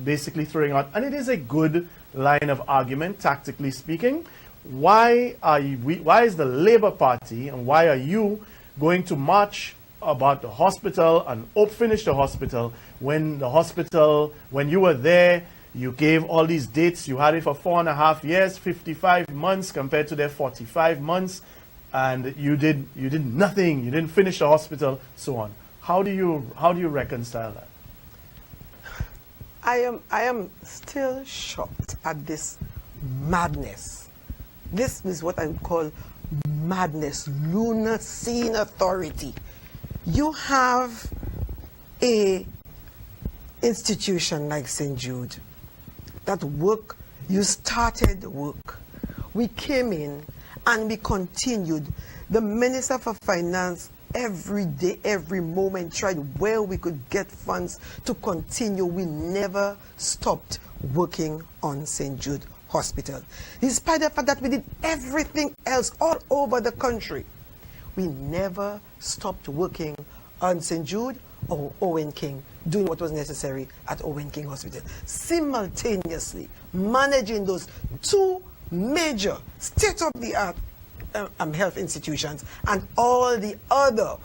basically throwing out, and it is a good line of argument, tactically speaking. Why is the Labour Party and why are you going to march about the hospital and finish the hospital when you were there, you gave all these dates, you had it for 4.5 years, 55 months compared to their 45 months, and you did nothing, you didn't finish the hospital, so on. How do you reconcile that? I am still shocked at this madness. This is what I would call madness, lunacy in authority. You have a institution like St. Jude that you started work. We came in and we continued. The Minister for Finance every day, every moment tried where we could get funds to continue. We never stopped working on St. Jude Hospital. Despite the fact that we did everything else all over the country, we never stopped working on St. Jude or Owen King, doing what was necessary at Owen King Hospital. Simultaneously managing those two major state-of-the-art health institutions and all the other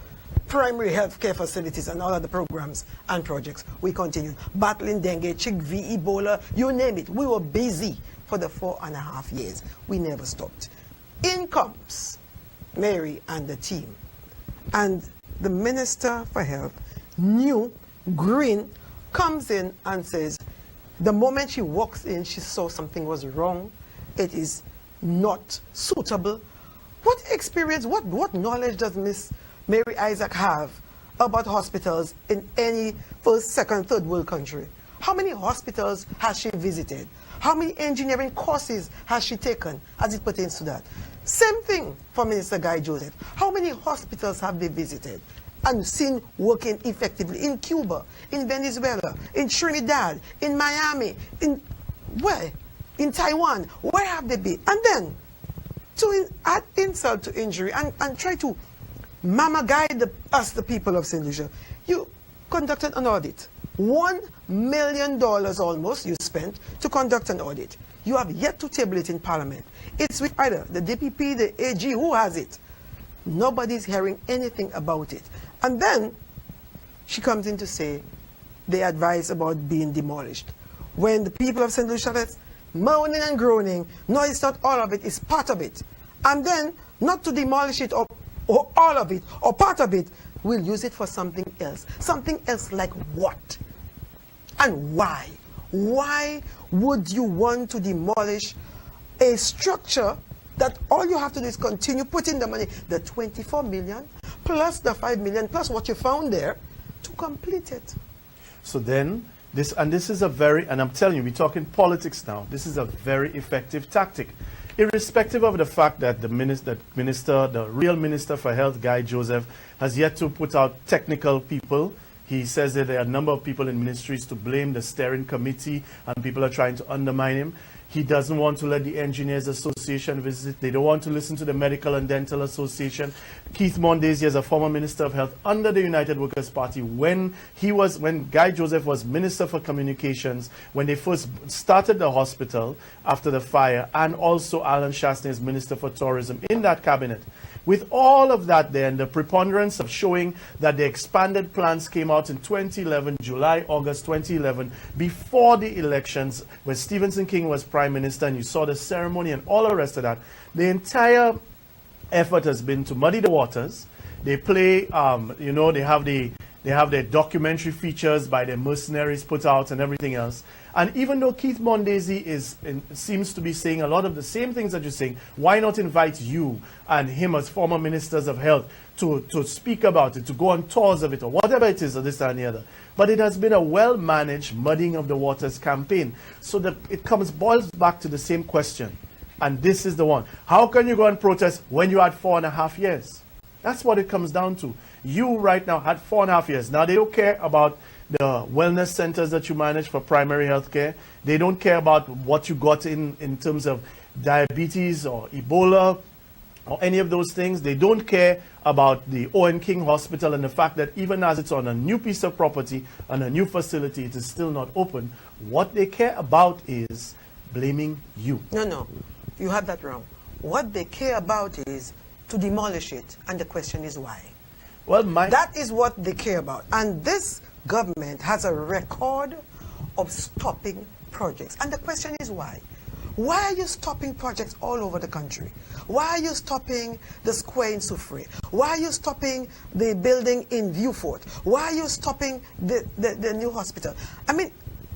primary health care facilities and all other programs and projects. We continued battling dengue, chickpea, Ebola, you name it. We were busy for the 4.5 years. We never stopped. In comes Mary and the team. And the Minister for Health, new, green, comes in and says, the moment she walks in, she saw something was wrong. It is not suitable. What experience, what knowledge does Miss Mary Isaac have about hospitals in any first, second, third world country? How many hospitals has she visited? How many engineering courses has she taken as it pertains to that? Same thing for Minister Guy Joseph. How many hospitals have they visited and seen working effectively in Cuba, in Venezuela, in Trinidad, in Miami, in Taiwan? Where have they been? And then to add insult to injury and try to mama guide us, the people of St. Lucia, you conducted an audit. $1 million almost you spent to conduct an audit. You have yet to table it in Parliament. It's with either the DPP, the AG, who has it? Nobody's hearing anything about it. And then she comes in to say they advise about being demolished. When the people of St. Lucia are moaning and groaning, no, it's not all of it, it's part of it. And then not to demolish it or all of it or part of it, we'll use it for something else. Something else like what? And why? Why would you want to demolish a structure that all you have to do is continue putting the money, the 24 million, plus the 5 million, plus what you found there, to complete it. So then, this is a very, and I'm telling you, we're talking politics now, this is a very effective tactic. Irrespective of the fact that the real Minister for Health, Guy Joseph, has yet to put out technical people. He says that there are a number of people in ministries to blame, the steering committee, and people are trying to undermine him. He doesn't want to let the Engineers Association visit. They don't want to listen to the Medical and Dental Association. Keith Mondesi, as a former Minister of Health under the United Workers' Party, when Guy Joseph was Minister for Communications, when they first started the hospital after the fire, and also Alan Shastney as Minister for Tourism in that cabinet. With all of that then, the preponderance of showing that the expanded plans came out in 2011, July, August 2011, before the elections, when Stephenson King was Prime Minister, and you saw the ceremony and all the rest of that, the entire effort has been to muddy the waters. They play, they have their documentary features by their mercenaries put out and everything else. And even though Keith Mondesi seems to be saying a lot of the same things that you're saying, why not invite you and him as former Ministers of Health to speak about it, to go on tours of it, or whatever it is, or this and the other. But it has been a well-managed muddying of the waters campaign. So that it boils back to the same question. And this is the one. How can you go and protest when you had 4.5 years? That's what it comes down to. You right now had 4.5 years. Now they don't care about the wellness centers that you manage for primary health care. They don't care about what you got in terms of diabetes or Ebola or any of those things. They don't care about the Owen King Hospital and the fact that even as it's on a new piece of property, on a new facility, it is still not open. What they care about is blaming you. No, you have that wrong. What they care about is to demolish it, and the question is why. Well, that is what they care about. And this government has a record of stopping projects. And the question is why? Why are you stopping projects all over the country? Why are you stopping the square in Soufrière? Why are you stopping the building in Vieux-Fort? Why are you stopping the new hospital? I mean,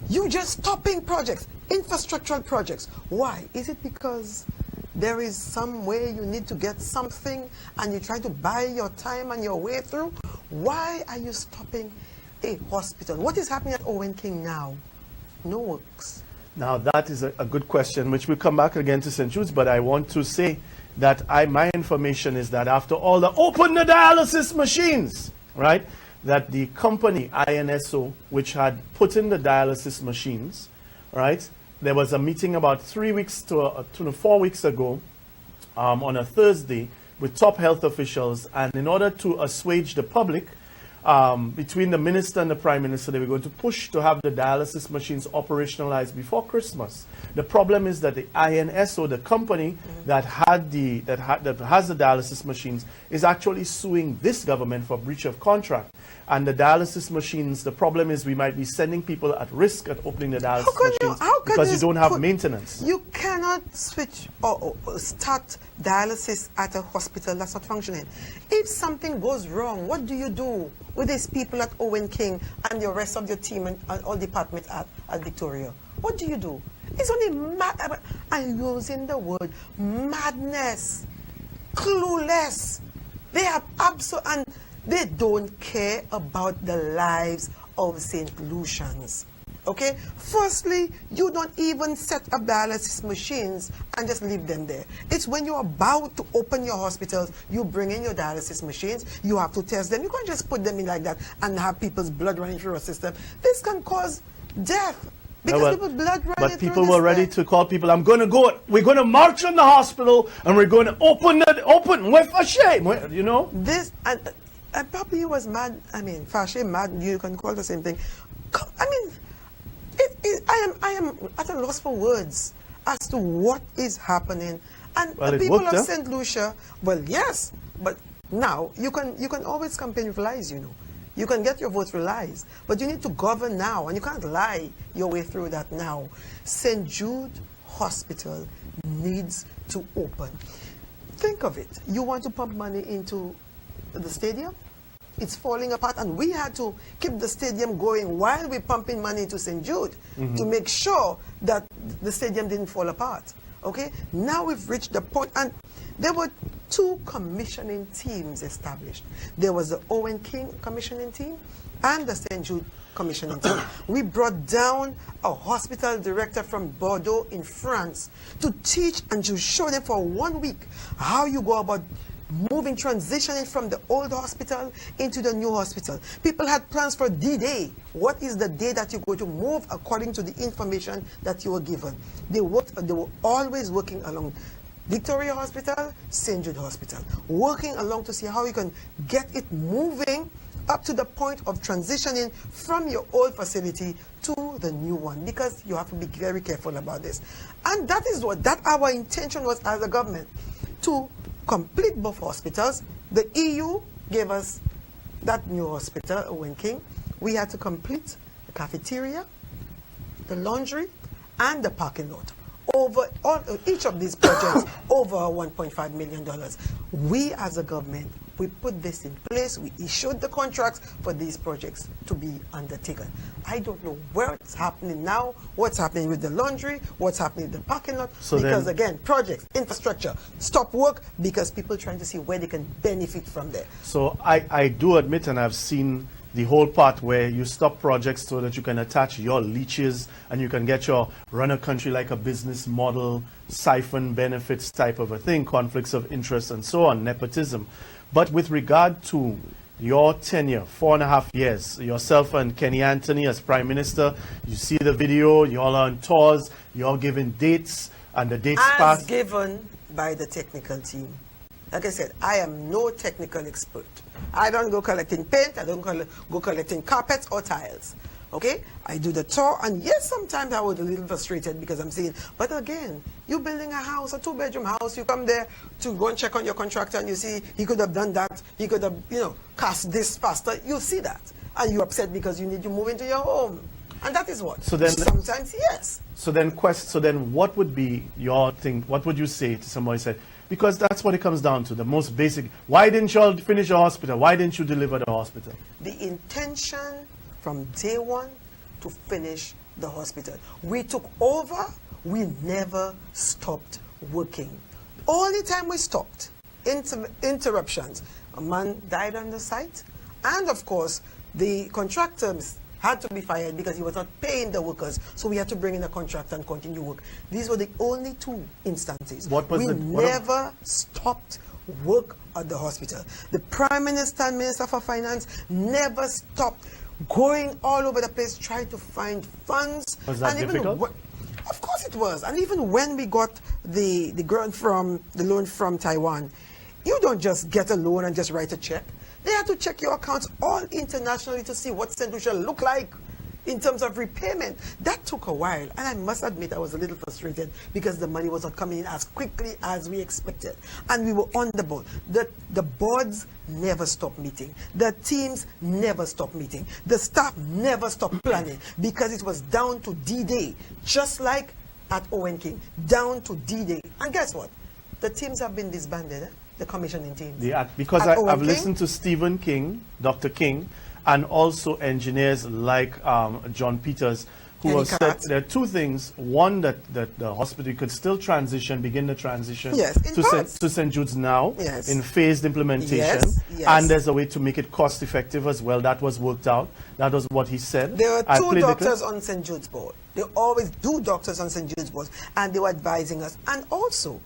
you're just stopping projects, infrastructural projects. Why? Is it because there is some way you need to get something and you try to buy your time and your way through? Why are you stopping a hospital? What is happening at Owen King now? No works. Now that is a good question, which will come back again to St. Jude's, but I want to say that my information is that after all the open the dialysis machines, right, that the company INSO, which had put in the dialysis machines, right, there was a meeting about 3 weeks to 4 weeks ago on a Thursday with top health officials, and in order to assuage the public, between the minister and the prime minister, they were going to push to have the dialysis machines operationalized before Christmas. The problem is that the INSO, the company that has the dialysis machines, is actually suing this government for breach of contract. And the dialysis machines, the problem is we might be sending people at risk at opening the dialysis machines because you don't have maintenance. You cannot switch or start dialysis at a hospital that's not functioning. If something goes wrong, what do you do with these people at Owen King and the rest of your team and all departments at Victoria? What do you do? It's only mad. I'm using the word madness, clueless. They have and they don't care about the lives of St. Lucians. Okay? Firstly, you don't even set up dialysis machines and just leave them there. It's when you're about to open your hospitals, you bring in your dialysis machines, you have to test them. You can't just put them in like that and have people's blood running through a system. This can cause death. Because people's blood running but people were ready to call people, we're going to march on the hospital and we're going to open with a shame, you know? This, and probably was mad, Fache mad, you can call the same thing. I mean, I am at a loss for words as to what is happening. And the people of St. Lucia, well, yes, but now you can always campaign with lies, you know. You can get your votes with lies, but you need to govern now, and you can't lie your way through that now. St. Jude Hospital needs to open. Think of it. You want to pump money into the stadium? it's falling apart, and we had to keep the stadium going while we're pumping money into St. Jude to make sure that the stadium didn't fall apart. Okay, now we've reached the point, and there were 2 commissioning teams established. There was the Owen King commissioning team and the St. Jude commissioning team. We brought down a hospital director from Bordeaux in France to teach and to show them for 1 week how you go about transitioning from the old hospital into the new hospital. People had plans for D-Day. What is the day that you're going to move according to the information that you were given? They were always working along Victoria Hospital, St. Jude Hospital, working along to see how you can get it moving up to the point of transitioning from your old facility to the new one, because you have to be very careful about this. And that is our intention was as a government, to complete both hospitals. The EU gave us that new hospital, Owen King. We had to complete the cafeteria, the laundry, and the parking lot. Over each of these projects, over $1.5 million. We as a government, we put this in place. We issued the contracts for these projects to be undertaken. I don't know what's happening now, what's happening with the laundry, what's happening with the parking lot, because again, projects, infrastructure, stop work because people trying to see where they can benefit from there. So I do admit, and I've seen the whole part where you stop projects so that you can attach your leeches and you can get your run a country like a business model, siphon benefits type of a thing, conflicts of interest and so on, nepotism. But with regard to your tenure, 4.5 years, yourself and Kenny Anthony as Prime Minister, you see the video, you all are on tours, you're all giving dates, and the dates pass. As given by the technical team. Like I said, I am no technical expert. I don't go collecting paint, I don't go collecting carpets or tiles. Okay, I do the tour, and yes, sometimes I was a little frustrated because I'm saying, but again, you're building a house, a 2-bedroom house, you come there to go and check on your contractor and you see he could have done that, he could have, cast this faster, you see that. And you're upset because you need to move into your home. And that is what. So then, sometimes, yes. So then what would be your thing, what would you say to somebody who said, because that's what it comes down to, the most basic, why didn't you all finish your hospital? Why didn't you deliver the hospital? The intention from day one to finish the hospital. We took over, we never stopped working. Only time we stopped, interruptions. A man died on the site, and of course, the contractors had to be fired because he was not paying the workers, so we had to bring in a contractor and continue work. These were the only 2 instances. We never stopped work at the hospital. The Prime Minister and Minister for Finance never stopped going all over the place trying to find funds. Was that difficult? Of course it was. And even when we got the loan from Taiwan, you don't just get a loan and just write a check. They had to check your accounts all internationally to see what St. Lucia looked like in terms of repayment. That took a while, and I must admit I was a little frustrated because the money was not coming in as quickly as we expected. And we were on the board. The boards never stopped meeting. The teams never stopped meeting. The staff never stopped planning because it was down to D-Day, just like at Owen King, down to D-Day. And guess what? The teams have been disbanded, the commissioning teams. Because I've listened to Stephen King, Dr. King, and also engineers like John Peters, who have said there are 2 things. One, that the hospital could still begin the transition to St. Jude's now in phased implementation. And there's a way to make it cost effective as well. That was worked out. That was what he said. There were 2 doctors on St. Jude's board. They always do doctors on St. Jude's board, and they were advising us. And also,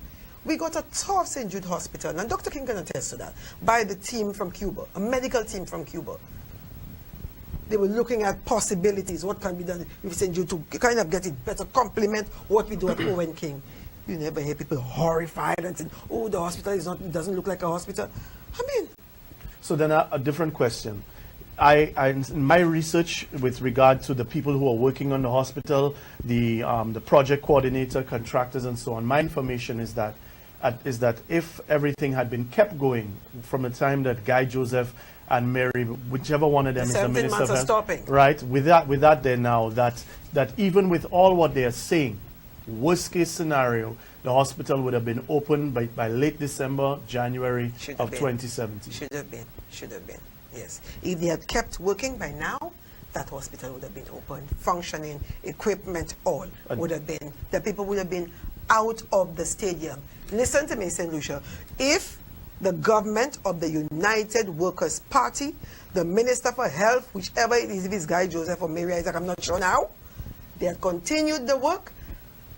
we got a tour of St. Jude Hospital, and Dr. King can attest to that, by the team from Cuba, a medical team from Cuba. They were looking at possibilities, what can be done with St. Jude to kind of get it better, complement what we do at Owen King. You never hear people horrified and saying, oh, the hospital it doesn't look like a hospital. I mean. So then a different question. In my research with regard to the people who are working on the hospital, the project coordinator, contractors, and so on, my information is that if everything had been kept going from the time that Guy Joseph and Mary, whichever one of them is the Minister of Health, right? With that there now, that even with all what they are saying, worst case scenario, the hospital would have been open by late December, January of 2017. Should have been. Yes. If they had kept working by now, that hospital would have been open, functioning, equipment, all would have been, the people would have been out of the stadium. Listen to me, St. Lucia. If the government of the United Workers' Party, the Minister for Health, whichever it is, if it's Guy Joseph or Mary Isaac, I'm not sure now, they had continued the work,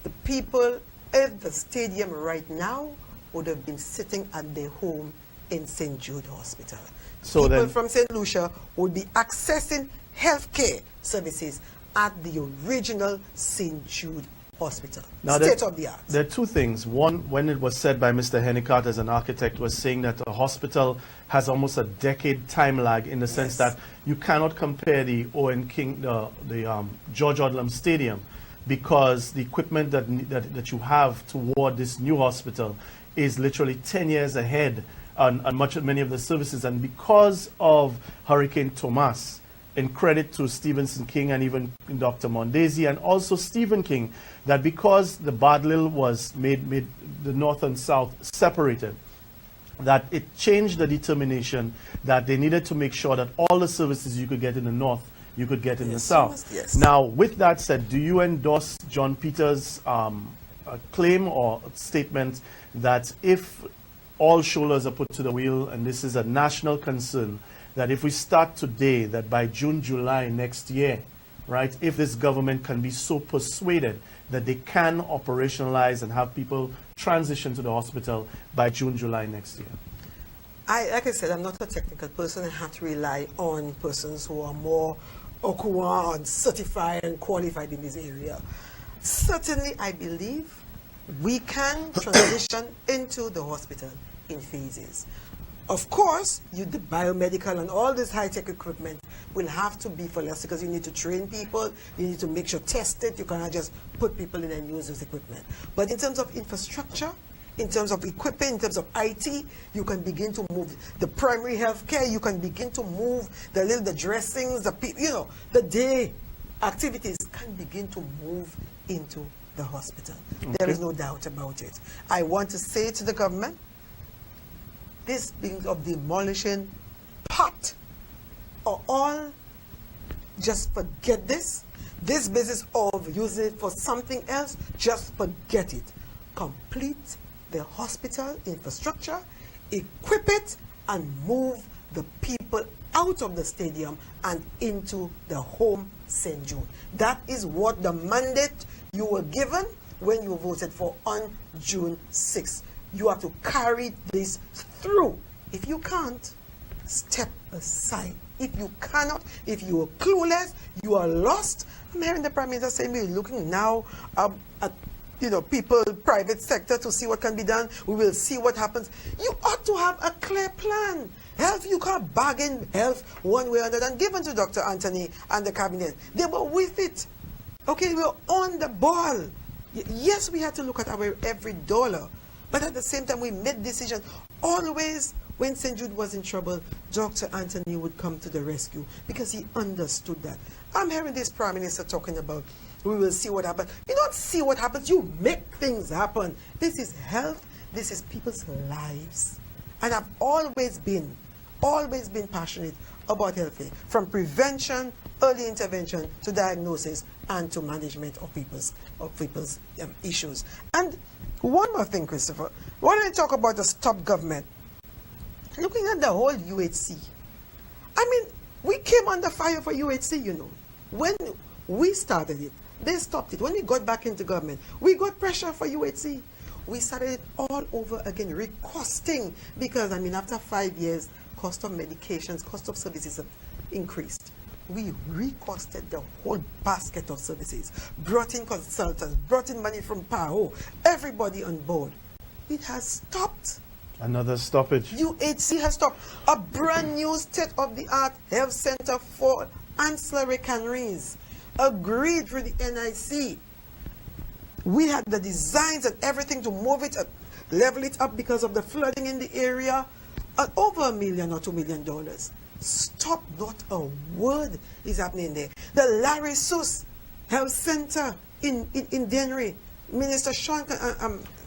the people at the stadium right now would have been sitting at their home in St. Jude Hospital. So people from St. Lucia would be accessing healthcare services at the original St. Jude Hospital. Now state of the art. There are two things. One, when it was said by Mr. Hennicott as an architect, was saying that a hospital has almost a decade time lag in the sense that you cannot compare the Owen King, the George Odlum Stadium, because the equipment that you have toward this new hospital is literally 10 years ahead on many of the services. And because of Hurricane Thomas, in credit to Stevenson King and even Dr. Mondesi and also Stephen King, that because the Badlil was made the north and south separated, that it changed the determination that they needed to make sure that all the services you could get in the north, you could get in the south. Yes. Now, with that said, do you endorse John Peters' claim or statement that if all shoulders are put to the wheel, and this is a national concern, that if we start today, that by June, July next year, right, if this government can be so persuaded that they can operationalize and have people transition to the hospital by June, July next year? Like I said, I'm not a technical person. I have to rely on persons who are more OKUA and certified and qualified in this area. Certainly, I believe we can transition into the hospital in phases. Of course, the biomedical and all this high-tech equipment will have to be for less because you need to train people, you need to make sure test it, you cannot just put people in and use this equipment. But in terms of infrastructure, in terms of equipment, in terms of IT, you can begin to move the primary health care, you can begin to move the dressings, the day activities can begin to move into the hospital. Okay. There is no doubt about it. I want to say to the government, this being of demolishing pot or all, just forget this. This business of using it for something else, just forget it. Complete the hospital infrastructure, equip it, and move the people out of the stadium and into the home St. Jude. That is what the mandate you were given when you voted for on June 6th. You have to carry this through. If you can't, step aside. If you cannot, if you are clueless, you are lost. I'm hearing the Prime Minister saying we're looking now at people, private sector to see what can be done. We will see what happens. You ought to have a clear plan. Health, you can't bargain health one way or another. And given to Dr. Anthony and the cabinet, they were with it. Okay, we were on the ball. Yes, we had to look at our every dollar. But at the same time, we made decisions. Always, when St. Jude was in trouble, Dr. Anthony would come to the rescue because he understood that. I'm hearing this Prime Minister talking about, we will see what happens. You don't see what happens, you make things happen. This is health, this is people's lives. And I've always been passionate about healthcare, from prevention, early intervention, to diagnosis, and to management of people's issues. And one more thing, Christopher. When I talk about the stop government, looking at the whole UHC, I mean, we came under fire for UHC, When we started it, they stopped it. When we got back into government, we got pressure for UHC. We started it all over again, recosting, because, after 5 years, cost of medications, cost of services have increased. We recosted the whole basket of services, brought in consultants, brought in money from PAHO, everybody on board. It has stopped. Another stoppage. UHC has stopped. A brand new state-of-the-art health center for ancillary canneries, agreed through the NIC. We had the designs and everything to move it, level it up because of the flooding in the area, at over $1 million or $2 million. Stop, not a word is happening there. The Larry Seuss Health Center in Dennery, Minister Sean can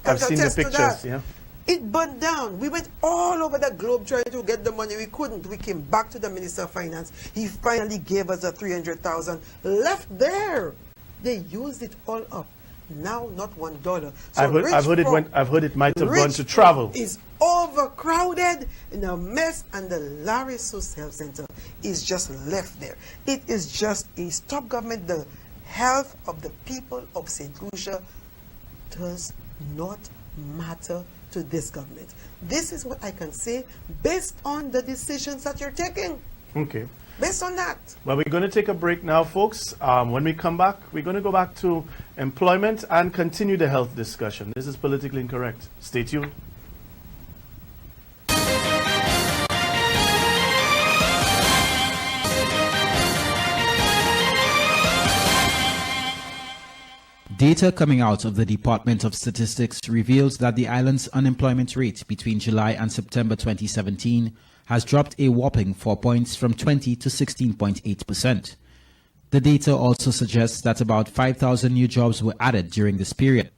I've seen the attest to pictures, that. yeah. It burned down. We went all over the globe trying to get the money. We couldn't. We came back to the Minister of Finance. He finally gave us the 300,000 left there. They used it all up. Now not $1. So I've heard it might have gone to travel. Is overcrowded in a mess, and the Larry Sus Health Center is just left there. It is just a stop government. The health of the people of St. Lucia does not matter to this government. This is what I can say based on the decisions that you're taking. Okay. Based on that. Well, we're going to take a break now, folks. When we come back, we're going to go back to employment and continue the health discussion. This is Politically Incorrect. Stay tuned. Data coming out of the Department of Statistics reveals that the island's unemployment rate between July and September 2017 has dropped a whopping 4 points from 20 to 16.8%. The data also suggests that about 5,000 new jobs were added during this period.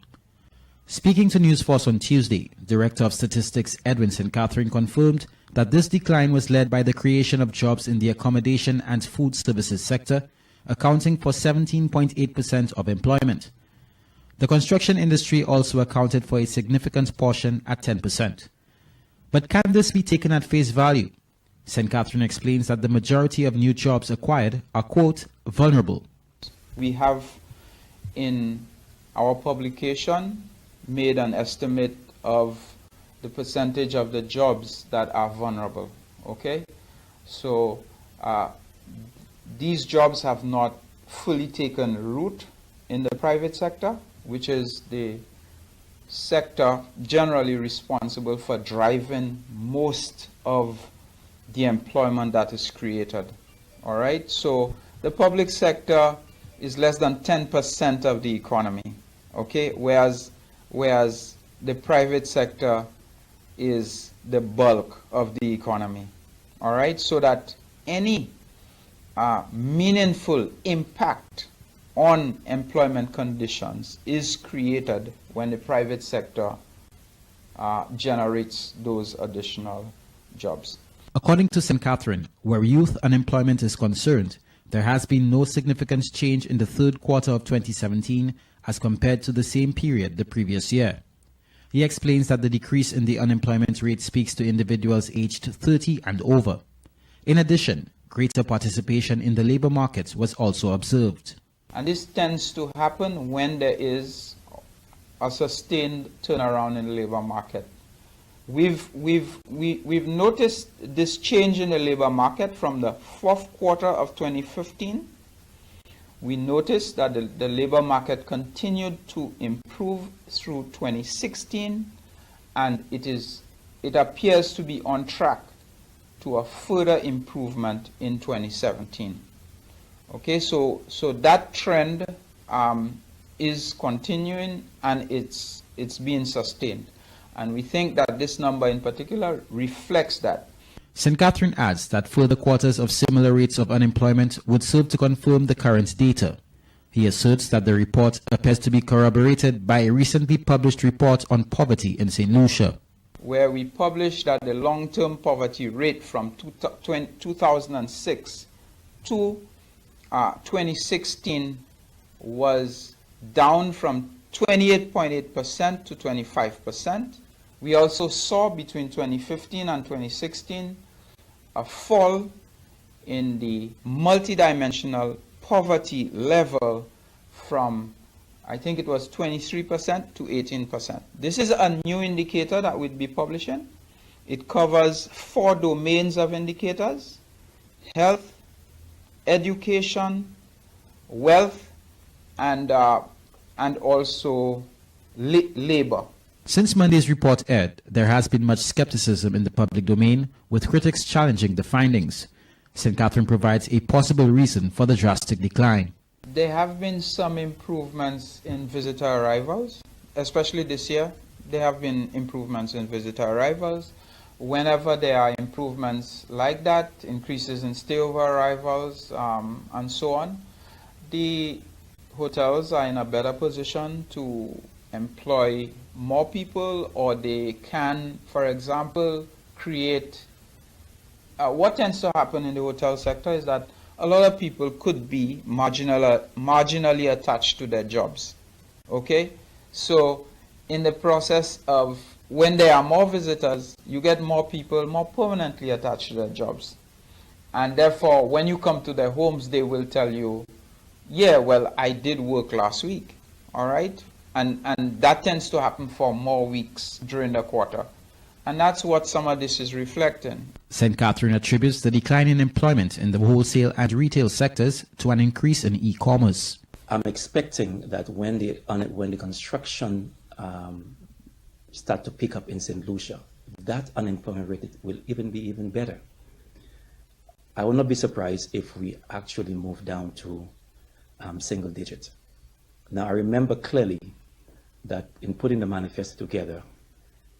Speaking to News Force on Tuesday, Director of Statistics Edwin St. Catherine confirmed that this decline was led by the creation of jobs in the accommodation and food services sector, accounting for 17.8% of employment. The construction industry also accounted for a significant portion at 10%. But can this be taken at face value? St. Catherine explains that the majority of new jobs acquired are, quote, vulnerable. We have in our publication made an estimate of the percentage of the jobs that are vulnerable, okay? So these jobs have not fully taken root in the private sector, which is the sector generally responsible for driving most of the employment that is created. All right, so the public sector is less than 10% of the economy, okay, whereas the private sector is the bulk of the economy. All right, so that any meaningful impact on employment conditions is created when the private sector generates those additional jobs. According to St. Catherine, where youth unemployment is concerned, there has been no significant change in the third quarter of 2017 as compared to the same period the previous year. He explains that the decrease in the unemployment rate speaks to individuals aged 30 and over. In addition, greater participation in the labor market was also observed. And this tends to happen when there is a sustained turnaround in the labor market. We've noticed this change in the labor market from the fourth quarter of 2015. We noticed that the labor market continued to improve through 2016, and it appears to be on track to a further improvement in 2017. Okay, so that trend is continuing, and it's being sustained. And we think that this number in particular reflects that. St. Catherine adds that further quarters of similar rates of unemployment would serve to confirm the current data. He asserts that the report appears to be corroborated by a recently published report on poverty in St. Lucia, where we published that the long-term poverty rate from 2006 to 2016 was down from 28.8% to 25%. We also saw between 2015 and 2016 a fall in the multidimensional poverty level from, I think it was 23% to 18%. This is a new indicator that we'd be publishing. It covers 4 domains of indicators: health, education, wealth, and also labor. Since Monday's report aired, there has been much skepticism in the public domain, with critics challenging the findings. St. Catherine provides a possible reason for the drastic decline. There have been some improvements in visitor arrivals, especially this year. There have been improvements in visitor arrivals. Whenever there are improvements like that, increases in stayover arrivals, and so on, the hotels are in a better position to employ more people, or they can, for example, create. What tends to happen in the hotel sector is that a lot of people could be marginally attached to their jobs. Okay? So in the process of when there are more visitors, you get more people more permanently attached to their jobs. And therefore, when you come to their homes, they will tell you, yeah, well, I did work last week. All right? And that tends to happen for more weeks during the quarter. And that's what some of this is reflecting. St. Catherine attributes the decline in employment in the wholesale and retail sectors to an increase in e-commerce. I'm expecting that when the construction start to pick up in St. Lucia, that unemployment rate will be even better. I will not be surprised if we actually move down to single digit. Now, I remember clearly that in putting the manifesto together,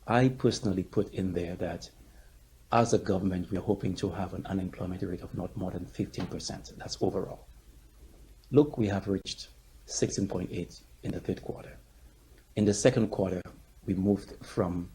I personally put in there that as a government, we are hoping to have an unemployment rate of not more than 15%. That's overall. Look, we have reached 16.8 in the third quarter. In the second quarter, we moved from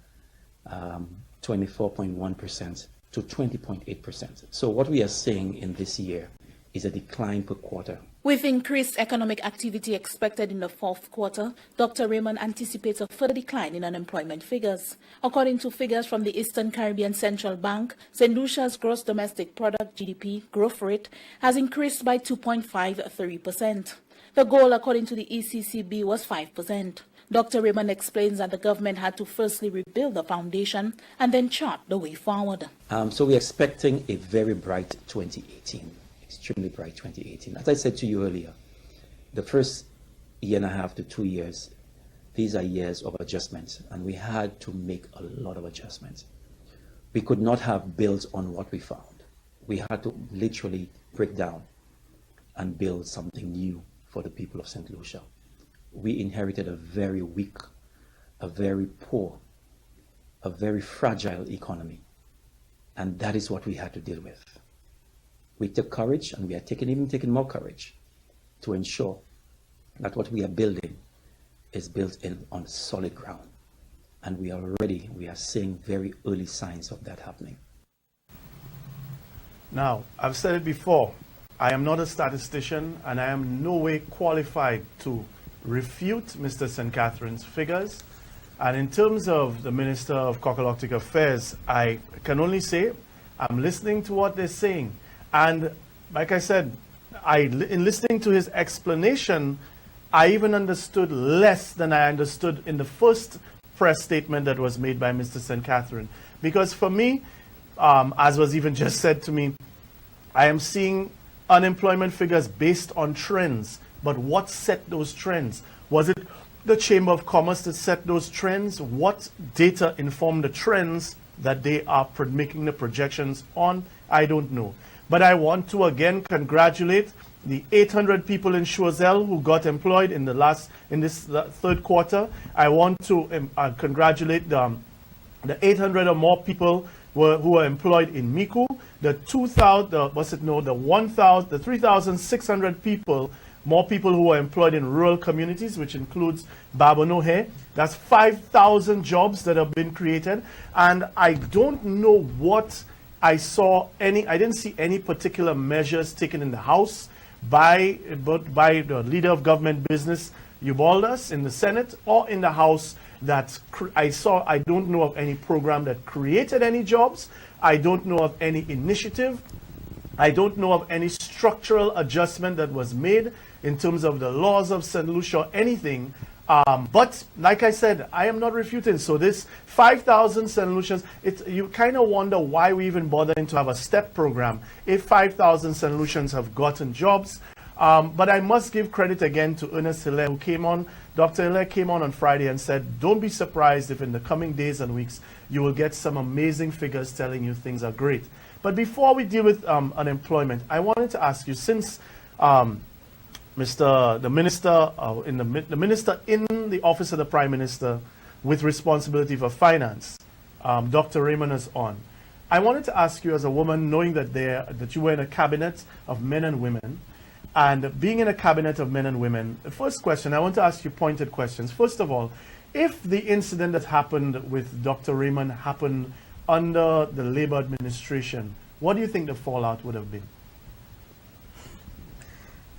24.1% to 20.8%. So what we are seeing in this year is a decline per quarter. With increased economic activity expected in the fourth quarter, Dr. Raymond anticipates a further decline in unemployment figures. According to figures from the Eastern Caribbean Central Bank, St. Lucia's gross domestic product GDP growth rate has increased by 2.53%. The goal, according to the ECCB, was 5%. Dr. Raymond explains that the government had to firstly rebuild the foundation and then chart the way forward. So we're expecting a very bright 2018. Extremely bright 2018. As I said to you earlier, the first year and a half to 2 years, these are years of adjustments, and we had to make a lot of adjustments. We could not have built on what we found. We had to literally break down and build something new for the people of St. Lucia. We inherited a very weak, a very poor, a very fragile economy, and that is what we had to deal with. We took courage, and we are taking more courage to ensure that what we are building is built on solid ground. And we are seeing very early signs of that happening. Now, I've said it before, I am not a statistician, and I am no way qualified to refute Mr. St. Catherine's figures. And in terms of the Minister of Coccoloctic Affairs, I can only say I'm listening to what they're saying. And like I said, in listening to his explanation, I even understood less than I understood in the first press statement that was made by Mr. St. Catherine. Because for me, as was even just said to me, I am seeing unemployment figures based on trends. But what set those trends? Was it the Chamber of Commerce that set those trends? What data informed the trends that they are making the projections on? I don't know. But I want to again congratulate the 800 people in Choiseul who got employed in this third quarter. I want to congratulate the 800 or more people who are employed in Miku. The 3,600 people, more people who are employed in rural communities, which includes Babonneau. That's 5,000 jobs that have been created. And I don't know what I didn't see any particular measures taken in the House by the leader of government business, Ubaldas, in the Senate or in the House that I don't know of any program that created any jobs. I don't know of any initiative. I don't know of any structural adjustment that was made in terms of the laws of St. Lucia or anything. But like I said, I am not refuting. So this 5,000 St. Lucians, you kind of wonder why we even bothering to have a STEP program if 5,000 St. Lucians have gotten jobs. But I must give credit again to Ernest Hilaire, who came on. Dr. Hilaire came on Friday and said, don't be surprised if in the coming days and weeks you will get some amazing figures telling you things are great. But before we deal with unemployment, I wanted to ask you, since the minister in the office of the Prime Minister with responsibility for finance, Dr. Raymond, is on. I wanted to ask you, as a woman, knowing that you were in a cabinet of men and women, and being in a cabinet of men and women, the first question, I want to ask you pointed questions. First of all, If the incident that happened with Dr. Raymond happened under the Labour administration, what do you think the fallout would have been?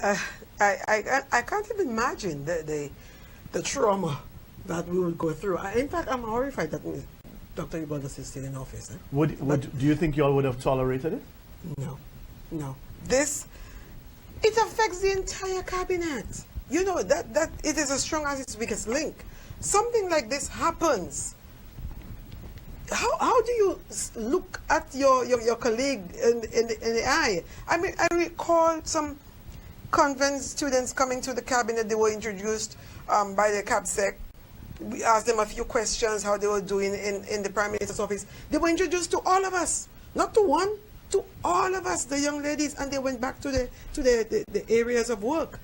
I can't even imagine the trauma that we would go through. In fact, I'm horrified that Dr. Ibanez is still in office. Do you think you all would have tolerated it? No. It affects the entire cabinet. You know, that it is as strong as its weakest link. Something like this happens. How do you look at your colleague in the eye? I mean, I recall some convent students coming to the cabinet. They were introduced by the CAPSEC. We asked them a few questions, how they were doing in the Prime Minister's office. They were introduced to all of us, not to one, to all of us, the young ladies, and they went back to the areas of work.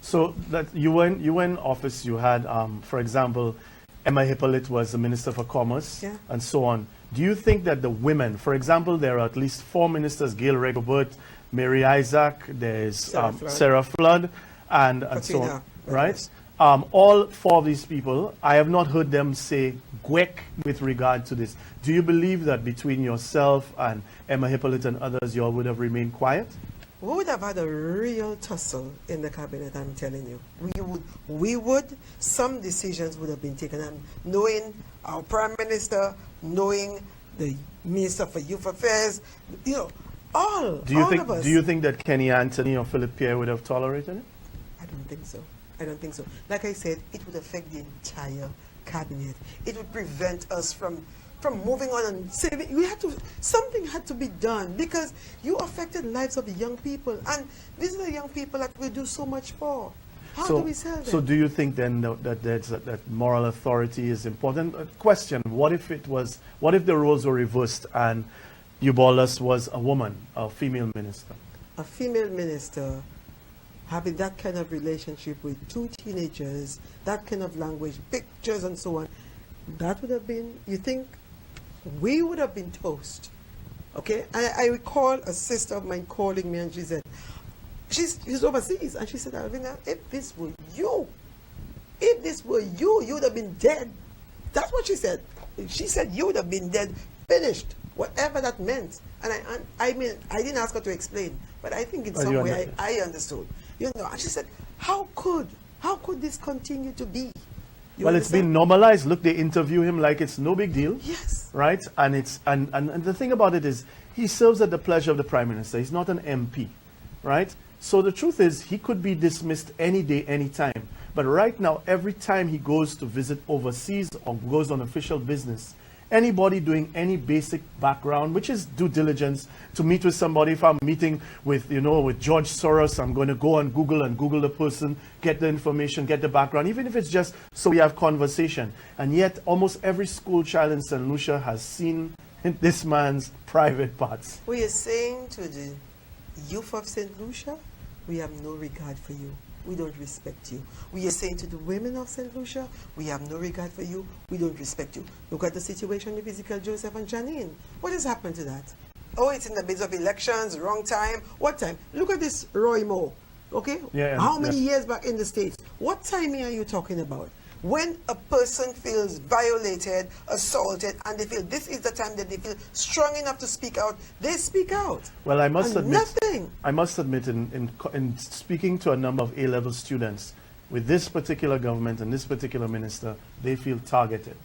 So that you were in office, you had, for example, Emma Hippolyte was the Minister for Commerce, and so on. Do you think that the women, for example, there are at least 4 ministers, Gail Regobert, Mary Isaac, there's Sarah Flood, and so on, right? All 4 of these people, I have not heard them say gwek with regard to this. Do you believe that between yourself and Emma Hippolyte and others, you all would have remained quiet? We would have had a real tussle in the cabinet, I'm telling you. We would, some decisions would have been taken. And knowing our Prime Minister, knowing the Minister for Youth Affairs, you know, all of us. Do you think that Kenny Anthony or Philip Pierre would have tolerated it? I don't think so. I don't think so. Like I said, it would affect the entire cabinet. It would prevent us from moving on and saving. Something had to be done because you affected lives of young people, and these are the young people that we do so much for. How do we sell them? So do you think then that moral authority is important? Question: what if the roles were reversed and Ubalus was a woman, a female minister? A female minister having that kind of relationship with 2 teenagers, that kind of language, pictures and so on, that would have been, you think, we would have been toast. Okay? And I recall a sister of mine calling me and she said, she's overseas, and she said, Alvina, if this were you, you would have been dead. That's what she said. She said you would have been dead, finished, whatever that meant. And I mean, I didn't ask her to explain, but I think in some way I understood. You know, and she said, how could this continue to be? Well, it's been normalized. Look, they interview him like it's no big deal. Yes. Right? And the thing about it is, he serves at the pleasure of the Prime Minister. He's not an MP. Right? So the truth is, he could be dismissed any day, any time. But right now, every time he goes to visit overseas or goes on official business, anybody doing any basic background, which is due diligence, to meet with somebody. If I'm meeting with George Soros, I'm going to go on Google and Google the person, get the information, get the background, even if it's just so we have conversation. And yet, almost every school child in St. Lucia has seen this man's private parts. We are saying to the youth of St. Lucia, we have no regard for you. We don't respect you. We are saying to the women of St. Lucia, we have no regard for you. We don't respect you. Look at the situation with Ezekiel Joseph and Janine. What has happened to that? Oh, it's in the midst of elections, wrong time. What time? Look at this Roy Moore. Okay? How many years back in the States? What timing are you talking about? When a person feels violated, assaulted, and they feel this is the time that they feel strong enough to speak out, they speak out. Well, I must admit, nothing. I must admit, in speaking to a number of A-level students, with this particular government and this particular minister, they feel targeted.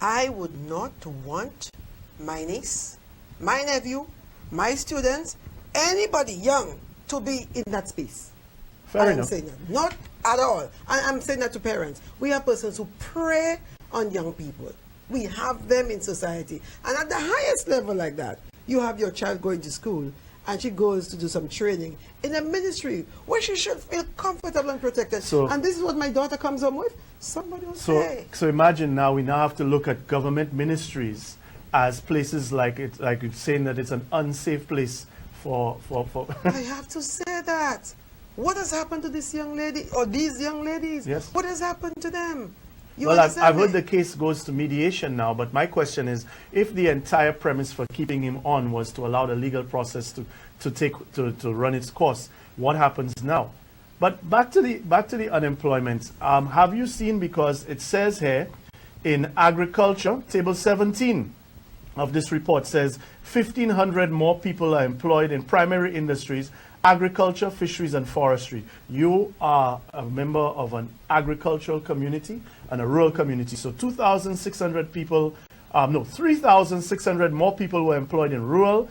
I would not want my niece, my nephew, my students, anybody young to be in that space. Fair enough. I'm saying that. Not at all. I'm saying that to parents. We have persons who prey on young people. We have them in society. And at the highest level like that, you have your child going to school and she goes to do some training in a ministry where she should feel comfortable and protected. And this is what my daughter comes home with. Somebody will say. So imagine now we have to look at government ministries as places like you're saying that it's an unsafe place for I have to say that. What has happened to this young lady or these young ladies? Yes. What has happened to them? Well, I've heard the case goes to mediation now, but my question is, if the entire premise for keeping him on was to allow the legal process to run its course, what happens now? But back to the unemployment. Have you seen, because it says here in agriculture, table 17 of this report says 1,500 more people are employed in primary industries, agriculture, fisheries, and forestry. You are a member of an agricultural community and a rural community. So 2,600 people, 3,600 more people were employed in rural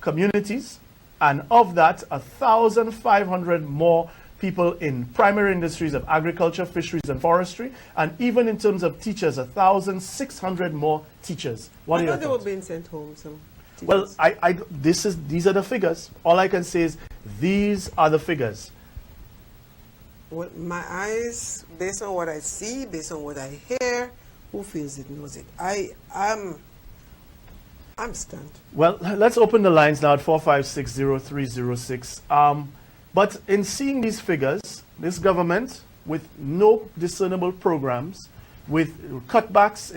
communities. And of that, 1,500 more people in primary industries of agriculture, fisheries, and forestry. And even in terms of teachers, 1,600 more teachers. What are your thoughts? they were being sent home. Well, these are the figures. All I can say is these are the figures. Well, my eyes, based on what I see, based on what I hear, who feels it knows it. I'm stunned. Well, let's open the lines now at 4560306. But in seeing these figures, this government, with no discernible programs, with cutbacks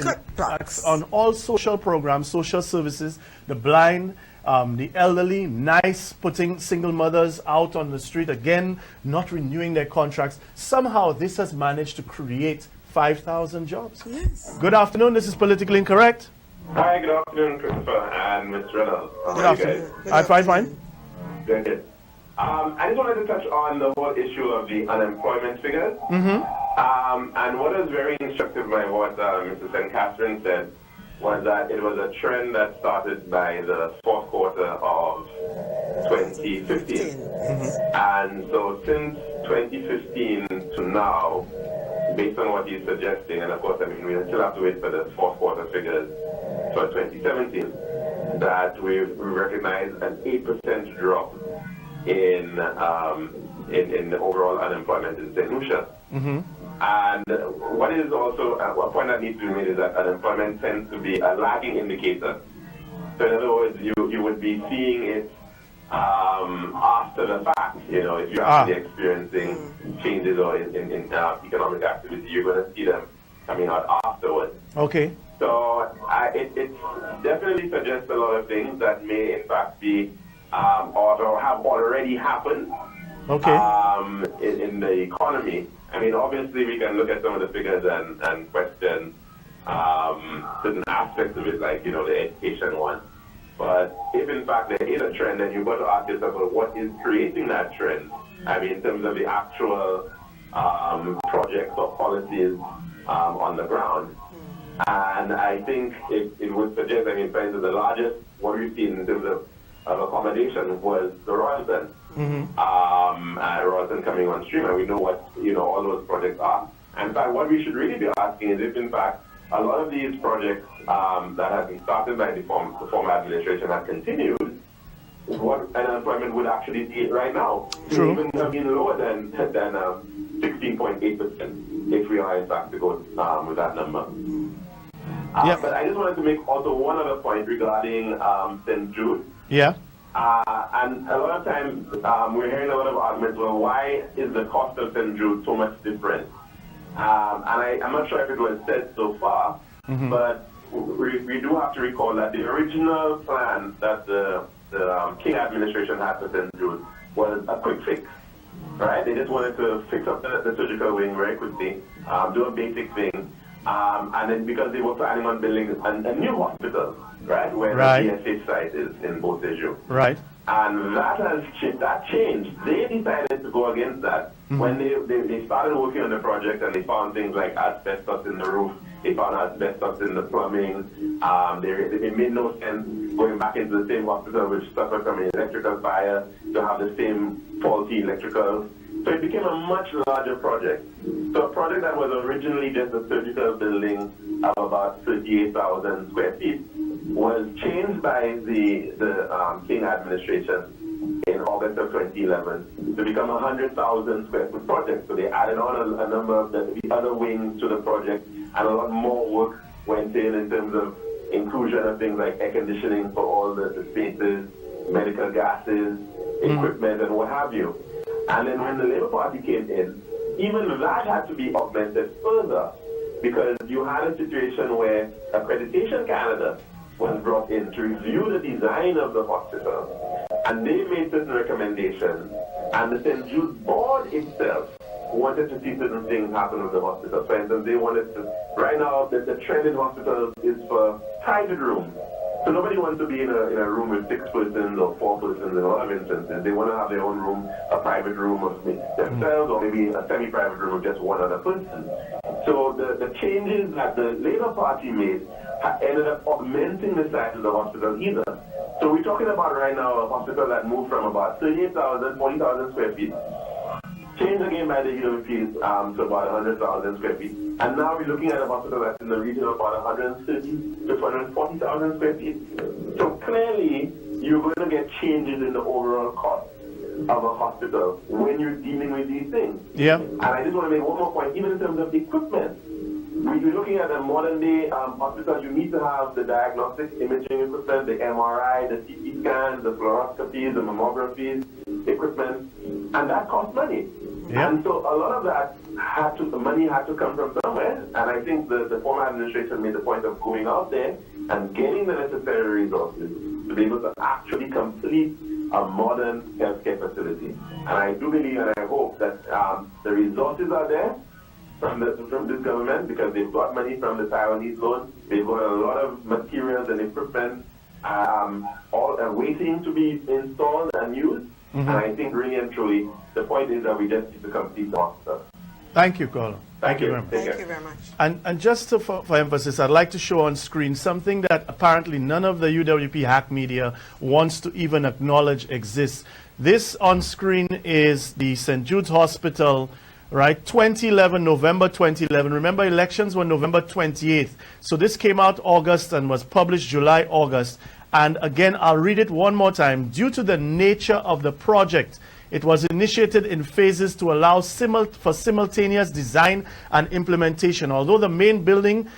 on all social programs, social services, the blind, the elderly, nice putting single mothers out on the street again, not renewing their contracts. Somehow this has managed to create 5,000 jobs. Yes. Good afternoon. This is Politically Incorrect. Hi, good afternoon, Christopher and Mr. Reynolds. Good afternoon. I'm fine. Good. I just wanted to touch on the whole issue of the unemployment figures. Mm-hmm. And what was very instructive by what Mr. St. Catherine said was that it was a trend that started by the fourth quarter of 2015. Mm-hmm. And so since 2015 to now, based on what he's suggesting, and of course, I mean, we still have to wait for the fourth quarter figures for 2017, that we recognize an 8% drop in the overall unemployment in St. Lucia. Mm-hmm. And what is also a point that needs to be made is that unemployment tends to be a lagging indicator. So in other words, you would be seeing it after the fact. You know, if you're actually experiencing changes or in economic activity, you're going to see them coming out afterwards. Okay. So it definitely suggests a lot of things that may in fact be or have already happened. Okay. In the economy. I mean, obviously we can look at some of the figures and question certain aspects of it, like, you know, the education one. But if in fact there is a trend, then you've got to ask yourself, well, what is creating that trend? I mean, in terms of the actual projects or policies on the ground. And I think it would suggest, I mean, for instance, the largest, what we've seen in terms of accommodation was the Royalton. Mm-hmm. Royalton coming on stream, and we know what, you know, all those projects are. And in fact, what we should really be asking is if, in fact, a lot of these projects that have been started by the former administration have continued, what unemployment would actually be right now. True. Even have been lower than 16.8% if we are in fact to go with that number. But I just wanted to make also one other point regarding St. Jude. Yeah. And a lot of times we're hearing a lot of arguments, well, why is the cost of St. Jude so much different? And I'm not sure if it was said so far, but we do have to recall that the original plan that the King administration had for St. Jude was a quick fix, right? They just wanted to fix up the surgical wing very quickly, do a basic thing, and then because they were planning on building a new hospital, right, where the DSH site is in Beausejour. Right. And that changed. They decided to go against that when they started working on the project, and they found things like asbestos in the roof, they found asbestos in the plumbing. It made no sense going back into the same hospital which suffered from an electrical fire to have the same faulty electrical. So it became a much larger project. So a project that was originally just a surgical building of about 38,000 square feet was changed by the King administration in August of 2011 to become a 100,000 square foot project. So they added on a number of the other wings to the project, and a lot more work went in terms of inclusion of things like air conditioning for all the spaces, medical gases, equipment, and what have you. And then when the Labour Party came in, even that had to be augmented further, because you had a situation where Accreditation Canada was brought in to review the design of the hospital, and they made certain recommendations, and the St. Jude board board itself wanted to see certain things happen with the hospital. For instance, they wanted to, right now, the trend in hospitals is for private rooms. So nobody wants to be in a room with 6 persons or 4 persons in a lot of instances. They want to have their own room, a private room of themselves, or maybe a semi-private room with just one other person. So the changes that the Labour Party made ended up augmenting the size of the hospital either. So we're talking about right now a hospital that moved from about 38,000, 40,000 square feet, changed again by the UWP to about 100,000 square feet. And now we're looking at a hospital that's in the region of about 130 to 140,000 square feet. So clearly, you're going to get changes in the overall cost of a hospital when you're dealing with these things. Yeah. And I just want to make one more point, even in terms of equipment. When you're looking at a modern day hospital, you need to have the diagnostic imaging equipment, the MRI, the CT scans, the fluoroscopies, the mammographies, equipment, and that costs money. Yeah. And so a lot of that the money had to come from somewhere, and I think the former administration made the point of going out there and getting the necessary resources to be able to actually complete a modern healthcare facility. And I do believe and I hope that the resources are there from this government, because they've got money from the Taiwanese loan. They've got a lot of materials and equipment all waiting to be installed and used. And I think really and truly, the point is that we just need to complete the hospital. Thank you, Colin. Thank you very much. Thank you very much. And just for emphasis, I'd like to show on screen something that apparently none of the UWP hack media wants to even acknowledge exists. This on screen is the St. Jude's Hospital, right? 2011, November 2011. Remember, elections were November 28th. So this came out August and was published July, August. And again, I'll read it one more time. Due to the nature of the project, it was initiated in phases to allow for simultaneous design and implementation. Although the main building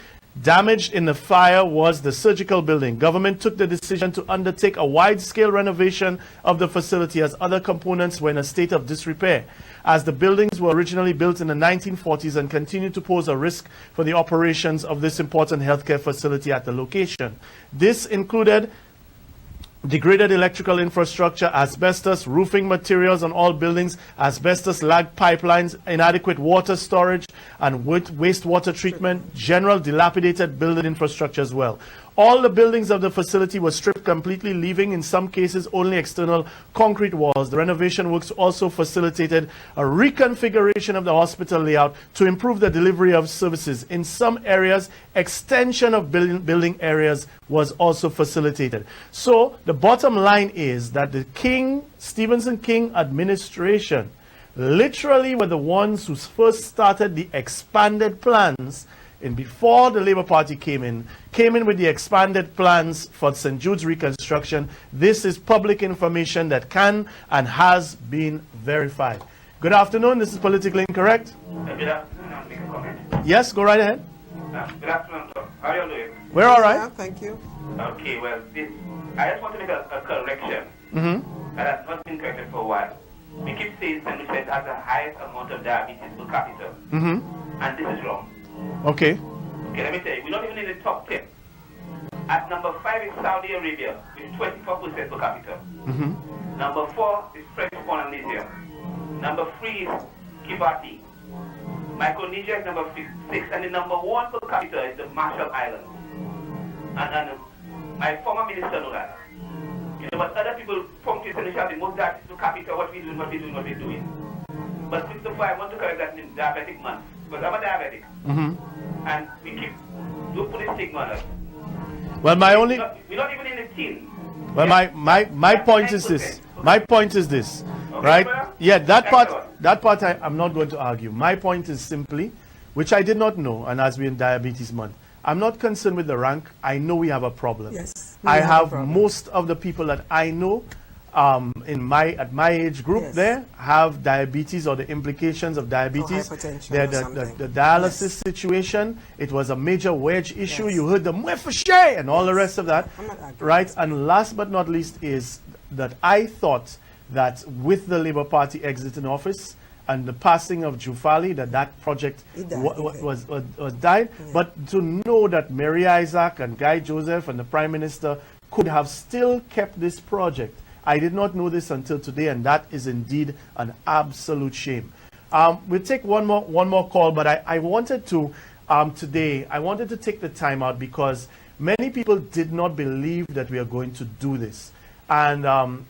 damaged in the fire was the surgical building, government took the decision to undertake a wide-scale renovation of the facility as other components were in a state of disrepair, as the buildings were originally built in the 1940s and continue to pose a risk for the operations of this important healthcare facility at the location. This included degraded electrical infrastructure, asbestos, roofing materials on all buildings, asbestos-lagged pipelines, inadequate water storage and wastewater treatment, general dilapidated building infrastructure as well. All the buildings of the facility were stripped completely, leaving in some cases only external concrete walls. The renovation works also facilitated a reconfiguration of the hospital layout to improve the delivery of services. In some areas, extension of building areas was also facilitated. So the bottom line is that the Stephenson King administration literally were the ones who first started the expanded plans. And before the Labour Party came in with the expanded plans for St. Jude's reconstruction. This is public information that can and has been verified. Good afternoon. This is Politically Incorrect. Good afternoon. I'll make a comment. Yes, go right ahead. Good afternoon, sir. How are you doing? We're all right. Yeah, thank you. Okay, well, I just want to make a correction. That has not been corrected for a while. We keep saying St. Lucia has the highest amount of diabetes per capita. And this is wrong. Okay. Okay, let me tell you, we're not even in the top 10. At number 5 is Saudi Arabia, with 24% per capita. Number 4 is French Polynesia. Number 3 is Kiribati. Micronesia is number 6, and the number 1 per capita is the Marshall Islands. And my former minister knows that. You know, but other people from St. Lucia have the most diabetes per capita, what we're doing. But Christopher, I want to correct that in diabetic month. Because I'm a diabetic. And we keep don't put a stigma on us. Well, we're not even in the team. Well, my point is this. My point is this, okay, right? Well, yeah, that part I'm not going to argue. My point is simply, which I did not know, and as we're in Diabetes Month, I'm not concerned with the rank. I know we have a problem. Yes, I have most of the people that I know at my age group there have diabetes or the implications of diabetes. The dialysis situation, it was a major wedge issue. You heard the mwefushé and all the rest of that, right? And last but not least is that I thought that with the Labour Party exiting office and the passing of Jufali, that project was died. But to know that Mary Isaac and Guy Joseph and the Prime Minister could have still kept this project, I did not know this until today, and that is indeed an absolute shame. We'll take one more call, but I wanted to today. I wanted to take the time out because many people did not believe that we are going to do this, and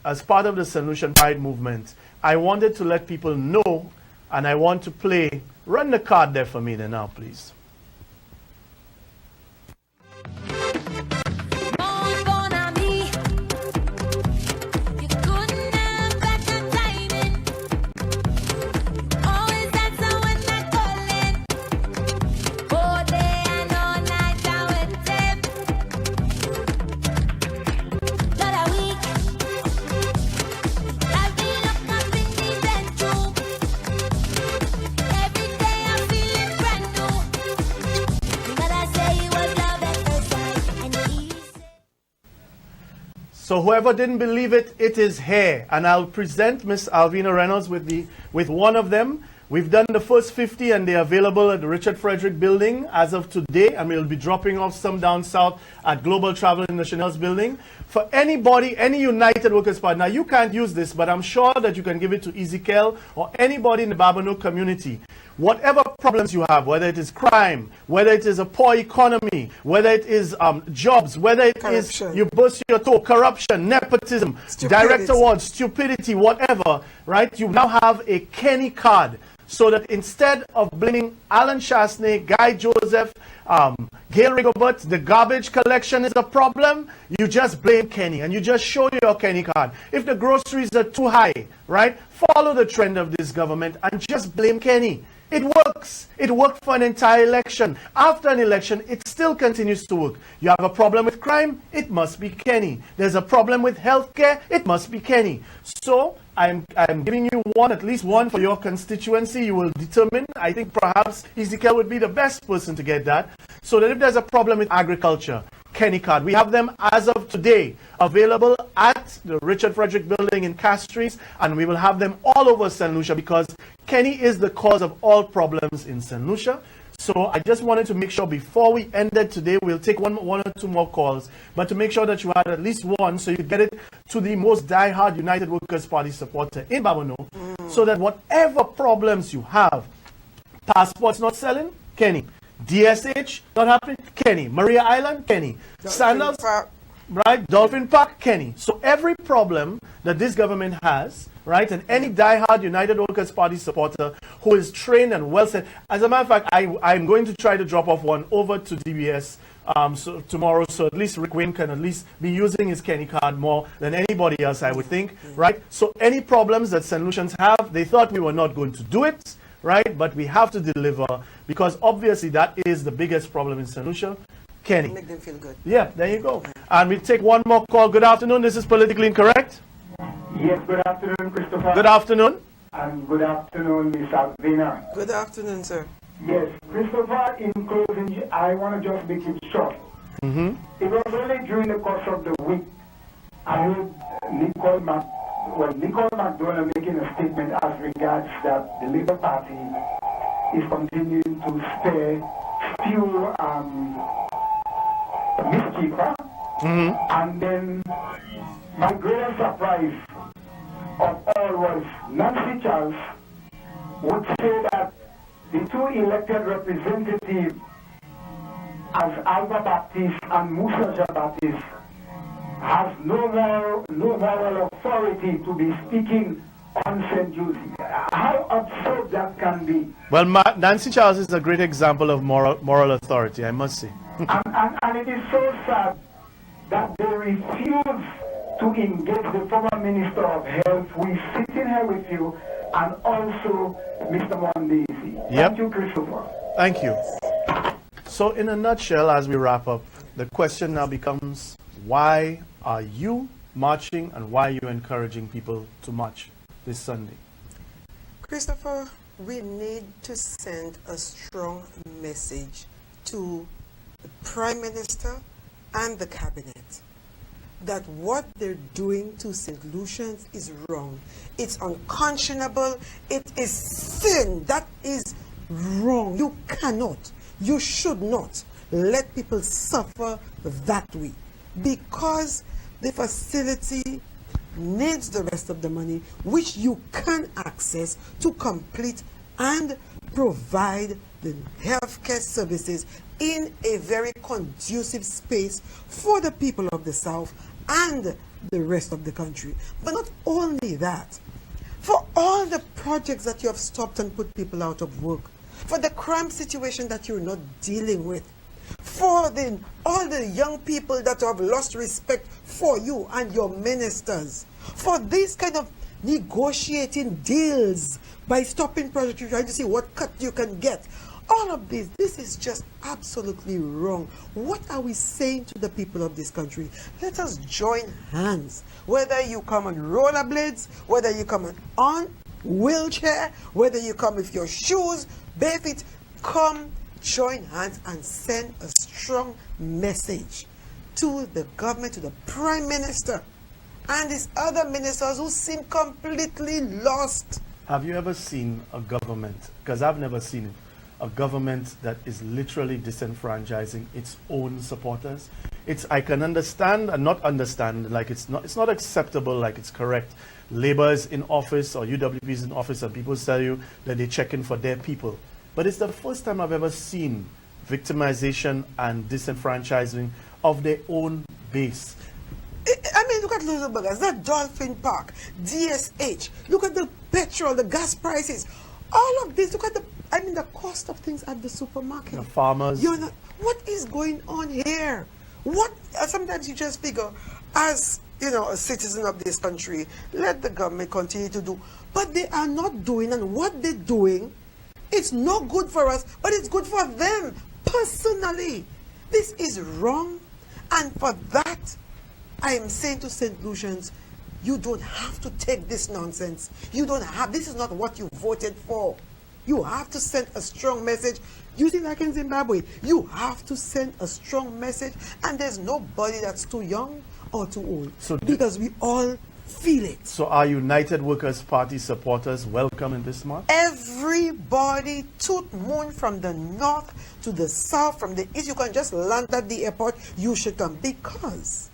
as part of the Solution Pride movement, I wanted to let people know, and I want to play. Run the card there for me, then now, please. So whoever didn't believe it, it is here. And I'll present Miss Alvina Reynolds with one of them. We've done the first 50 and they're available at the Richard Frederick building as of today. And we'll be dropping off some down south at Global Travel International's building. For anybody, any United Workers Party, now you can't use this, but I'm sure that you can give it to Ezekiel or anybody in the Babonneau community. Whatever problems you have, whether it is crime, whether it is a poor economy, whether it is jobs, whether it is you burst your toe, corruption, nepotism, direct awards, stupidity, whatever, right? You now have a Kenny card. So that instead of blaming Alan Chasney, Guy Joseph, Gail Rigobert, the garbage collection is a problem, you just blame Kenny and you just show your Kenny card. If the groceries are too high, right, follow the trend of this government and just blame Kenny. It works. It worked for an entire election. After an election, it still continues to work. You have a problem with crime, it must be Kenny. There's a problem with healthcare, it must be Kenny. So I'm giving you at least one for your constituency. You will determine. I think perhaps Ezekiel would be the best person to get that. So that if there's a problem with agriculture, Kenny card. We have them as of today available at the Richard Frederick building in Castries, and we will have them all over St. Lucia because Kenny is the cause of all problems in St. Lucia. So I just wanted to make sure before we ended today, we'll take one or two more calls, but to make sure that you had at least one so you could get it to the most diehard United Workers Party supporter in Babonneau, so that whatever problems you have, passports not selling, Kenny. DSH not happening, Kenny. Maria Island, Kenny. Sandals, right? Dolphin Park, Kenny. So every problem that this government has, right, and any diehard United Workers Party supporter who is trained and well set. As a matter of fact, I'm going to try to drop off one over to DBS so tomorrow, so at least Rick Wayne can at least be using his Kenny card more than anybody else, I would think, right? So any problems that St. Lucians have, they thought we were not going to do it, right? But we have to deliver because obviously that is the biggest problem in St. Lucia. Kenny. Make them feel good. Yeah, there you go. And we take one more call. Good afternoon. This is Politically Incorrect. Yes, good afternoon, Christopher. Good afternoon. And good afternoon, Miss Alvina. Good afternoon, sir. Yes, Christopher, in closing, I want to just make it short. It was only during the course of the week I heard Nicole McDonald making a statement as regards that the Labour Party is continuing to spew mischief. And then my greatest surprise of all was Nancy Charles would say that the two elected representatives as Alba Baptiste and Musa Baptiste has no moral authority to be speaking on St. Lucie. How absurd that can be. Well, Nancy Charles is a great example of moral authority, I must say. and it is so sad that they refuse to engage the former Minister of Health who is sitting here with you, and also Mr. Mondesi. Yep. Thank you, Christopher. Thank you. So in a nutshell, as we wrap up, the question now becomes, why are you marching and why are you encouraging people to march this Sunday? Christopher, we need to send a strong message to the Prime Minister and the Cabinet that what they're doing to St. Lucians is wrong. It's unconscionable. It is sin. That is wrong. You cannot, you should not let people suffer that way, because the facility needs the rest of the money which you can access to complete and provide the healthcare services in a very conducive space for the people of the South and the rest of the country. But not only that, for all the projects that you have stopped and put people out of work, for the crime situation that you're not dealing with, for all the young people that have lost respect for you and your ministers, for these kind of negotiating deals by stopping projects, you're trying to see what cut you can get. All of this is just absolutely wrong. What are we saying to the people of this country? Let us join hands. Whether you come on rollerblades, whether you come on wheelchair, whether you come with your shoes, barefoot, come join hands and send a strong message to the government, to the Prime Minister, and these other ministers who seem completely lost. Have you ever seen a government, because I've never seen it, a government that is literally disenfranchising its own supporters? I can understand and not understand, like it's not acceptable, like it's correct. Labour is in office or UWP is in office and people tell you that they check in for their people. But it's the first time I've ever seen victimization and disenfranchising of their own base. I mean, look at Losenburgers, that Dolphin Park, DSH, look at the petrol, the gas prices, all of this, look at the cost of things at the supermarket. The farmers. What is going on here? Sometimes you just figure, as a citizen of this country, let the government continue to do. But they are not doing, and what they're doing, it's not good for us, but it's good for them personally. This is wrong, and for that, I am saying to St. Lucians, you don't have to take this nonsense. This is not what you voted for. You have to send a strong message. You see, like in Zimbabwe, you have to send a strong message, and there's nobody that's too young or too old, because we all feel it. So are United Workers' Party supporters welcome in this march? Everybody, tooth moon, from the north to the south, from the east, you can just land at the airport, you should come, because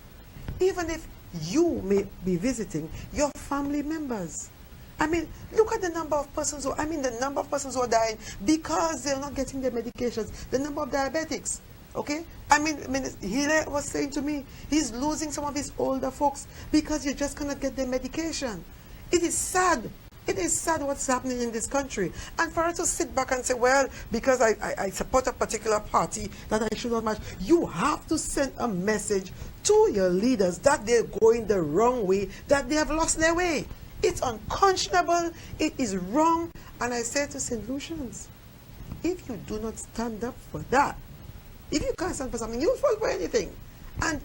even if you may be visiting your family members, I mean, look at the number of persons who are dying because they're not getting their medications, the number of diabetics, okay? I mean, Hile was saying to me, he's losing some of his older folks because you just cannot get their medication. It is sad. It is sad what's happening in this country. And for us to sit back and say, well, because I support a particular party that I should not match, you have to send a message to your leaders that they're going the wrong way, that they have lost their way. It's unconscionable, it is wrong, and I say to St. Lucians, if you do not stand up for that, if you can't stand for something, you'll fall for anything. And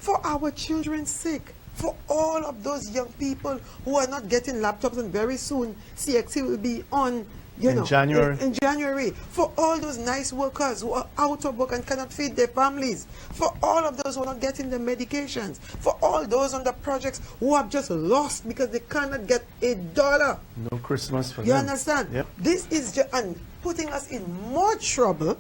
for our children's sake, for all of those young people who are not getting laptops, and very soon CXC will be on, in January. In January, for all those nice workers who are out of work and cannot feed their families, for all of those who are not getting the medications, for all those on the projects who have just lost because they cannot get $1. No Christmas for them. You understand? Yep. This is just putting us in more trouble.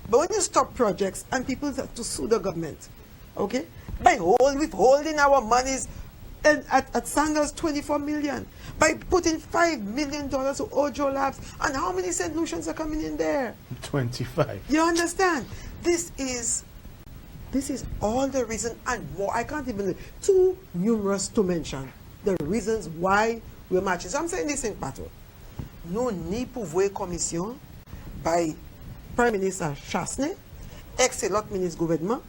But when you stop projects and people have to sue the government, okay, by withholding our monies at Sandals, 24 million, by putting $5 million to Ojo Labs, and how many St. Lucians are coming in there? 25. You understand? This is all the reason and more. I can't even, too numerous to mention the reasons why we're marching. So I'm saying this in battle. Nous ni pouvoir commission by Prime Minister Chasney, ex-lot ministre gouvernement,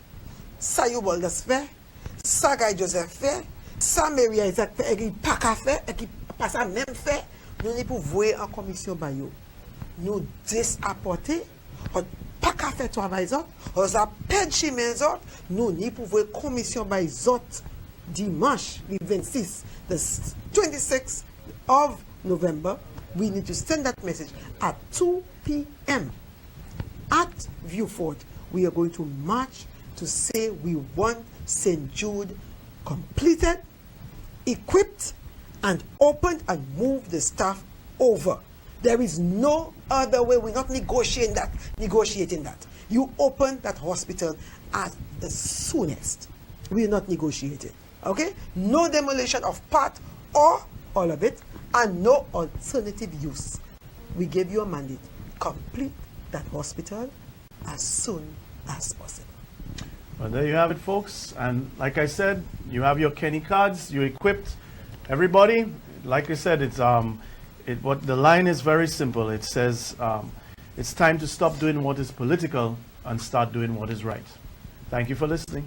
ça you boldas fait, ça Guy Joseph fait, ça Mary Isaac fait, et qui pas qu'à faire, et qui pas ça même fait, nous ni pouvoir en commission by you. Nous désapporter, pas qu'à faire travail zot, on a peine chimé zot, nous ni pouvoir commission by zot dimanche, the 26, the 26th of November. We need to send that message at 2 p.m. at Viewfort. We are going to march to say we want St. Jude completed, equipped, and opened, and move the staff over. There is no other way. We're not negotiating that. You open that hospital at the soonest. We're not negotiating. Okay? No demolition of part or all of it, and no alternative use. we gave you a mandate. Complete that hospital as soon as possible. Well, there you have it, folks. And like I said, you have your Kenny cards. You're equipped. Everybody, like I said, what the line is very simple. It says it's time to stop doing what is political and start doing what is right. Thank you for listening.